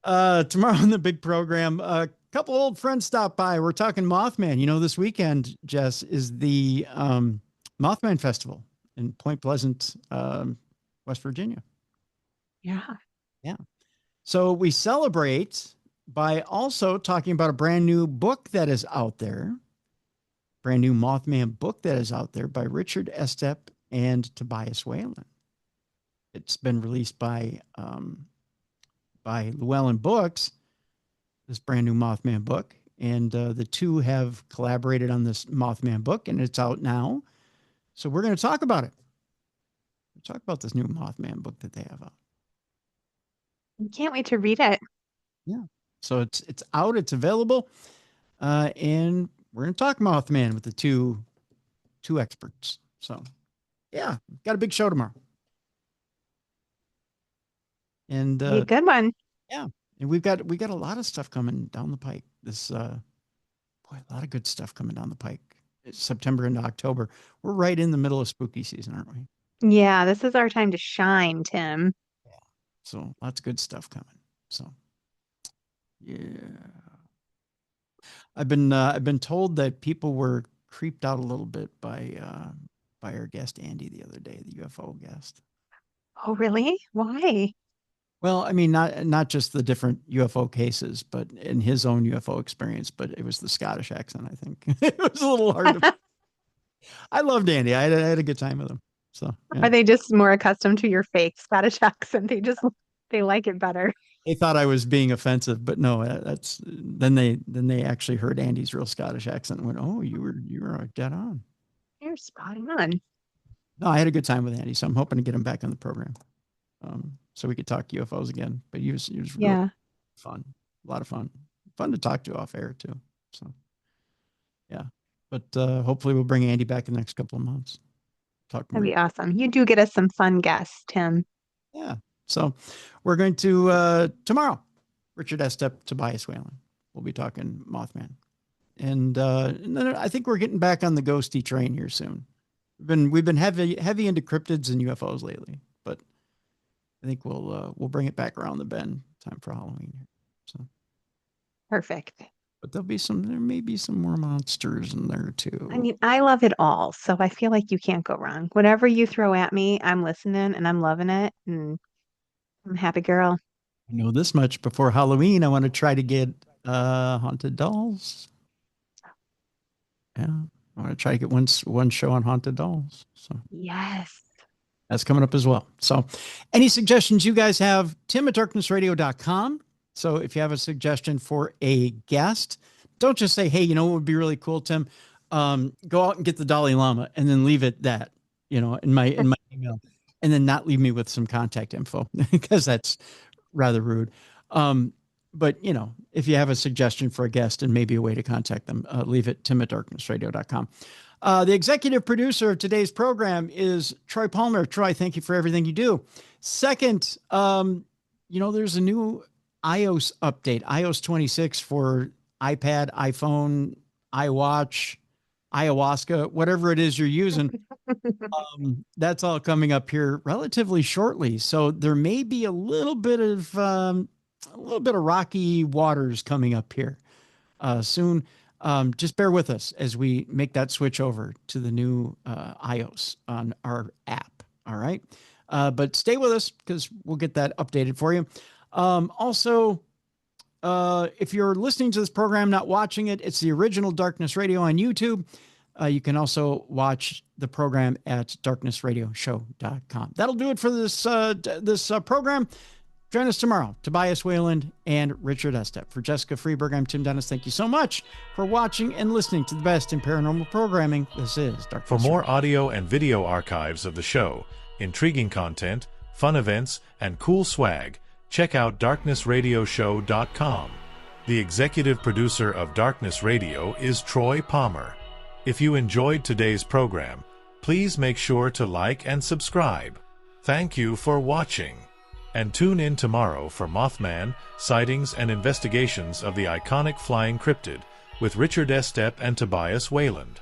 Tomorrow on the big program, a couple old friends stop by. We're talking Mothman. This weekend, Jess, is the Mothman Festival in Point Pleasant, West Virginia. Yeah. Yeah. So we celebrate by also talking about a brand new book that is out there, brand new Mothman book that is out there by Richard Estep and Tobias Whalen. It's been released by Llewellyn Books, this brand new Mothman book. And the two have collaborated on this Mothman book, and it's out now. So we're going to talk about it. We'll talk about this new Mothman book that they have out. Can't wait to read it. Yeah. So it's out. It's available, and we're going to talk Mothman with the two experts. So yeah, got a big show tomorrow, and Be a good one. yeah, and we got a lot of stuff coming down the pike. This boy, a lot of good stuff coming down the pike. It's September into October. We're right in the middle of spooky season, aren't we? Yeah, this is our time to shine, Tim. So lots of good stuff coming. So yeah, I've been told that people were creeped out a little bit by our guest Andy the other day, the UFO guest. Oh, really? Why? Well, I mean, not just the different UFO cases, but in his own UFO experience. But it was the Scottish accent. I think it was a little hard to. I loved Andy. I had a good time with him. So yeah, Are they just more accustomed to your fake Scottish accent? They like it better. they thought I was being offensive, but no, that's then they actually heard Andy's real Scottish accent and went, "Oh, you were dead on." You're spot on. No, I had a good time with Andy, so I'm hoping to get him back on the program, so we could talk UFOs again. But he was really Yeah, fun, a lot of fun to talk to off air too. So yeah, but hopefully we'll bring Andy back in the next couple of months. Talk that'd more. be awesome. You do get us some fun guests, Tim. Yeah. So we're going to tomorrow, Richard Estep, Tobias Whalen. We'll be talking Mothman. And then I think we're getting back on the ghosty train here soon. We've been heavy into cryptids and UFOs lately, but I think we'll bring it back around the bend. Time for Halloween here. So, Perfect. but there may be some more monsters in there too. I mean, I love it all, so I feel like you can't go wrong. Whatever you throw at me, I'm listening and I'm loving it, and I'm a happy girl. I know this much before Halloween. I want to try to get haunted dolls. Yeah, I want to try to get one show on haunted dolls. So Yes. that's coming up as well. So any suggestions you guys have, tim@darknessradio.com. So if you have a suggestion for a guest, don't just say, hey, what would be really cool, Tim? Go out and get the Dalai Lama and then leave it that, in my email, and then not leave me with some contact info because that's rather rude. But if you have a suggestion for a guest and maybe a way to contact them, leave it tim@darknessradio.com. The executive producer of today's program is Troy Palmer. Troy, thank you for everything you do. Second, there's a new iOS update, iOS 26 for iPad, iPhone, iWatch, ayahuasca, whatever it is you're using. That's all coming up here relatively shortly. So there may be a little bit of rocky waters coming up here soon. Just bear with us as we make that switch over to the new iOS on our app. All right. But stay with us because we'll get that updated for you. Also, if you're listening to this program, not watching it, it's the original Darkness Radio on YouTube. You can also watch the program at darknessradioshow.com. That'll do it for this program. Join us tomorrow, Tobias Whalen and Richard Estep. For Jessica Freeburg, I'm Tim Dennis. Thank you so much for watching and listening to the best in paranormal programming. This is Darkness For more Radio. audio and video archives of the show, intriguing content, fun events, and cool swag, check out darknessradioshow.com. The executive producer of Darkness Radio is Troy Palmer. If you enjoyed today's program, please make sure to like and subscribe. Thank you for watching. And tune in tomorrow for Mothman, sightings, and investigations of the iconic flying cryptid with Richard Estep and Tobias Wayland.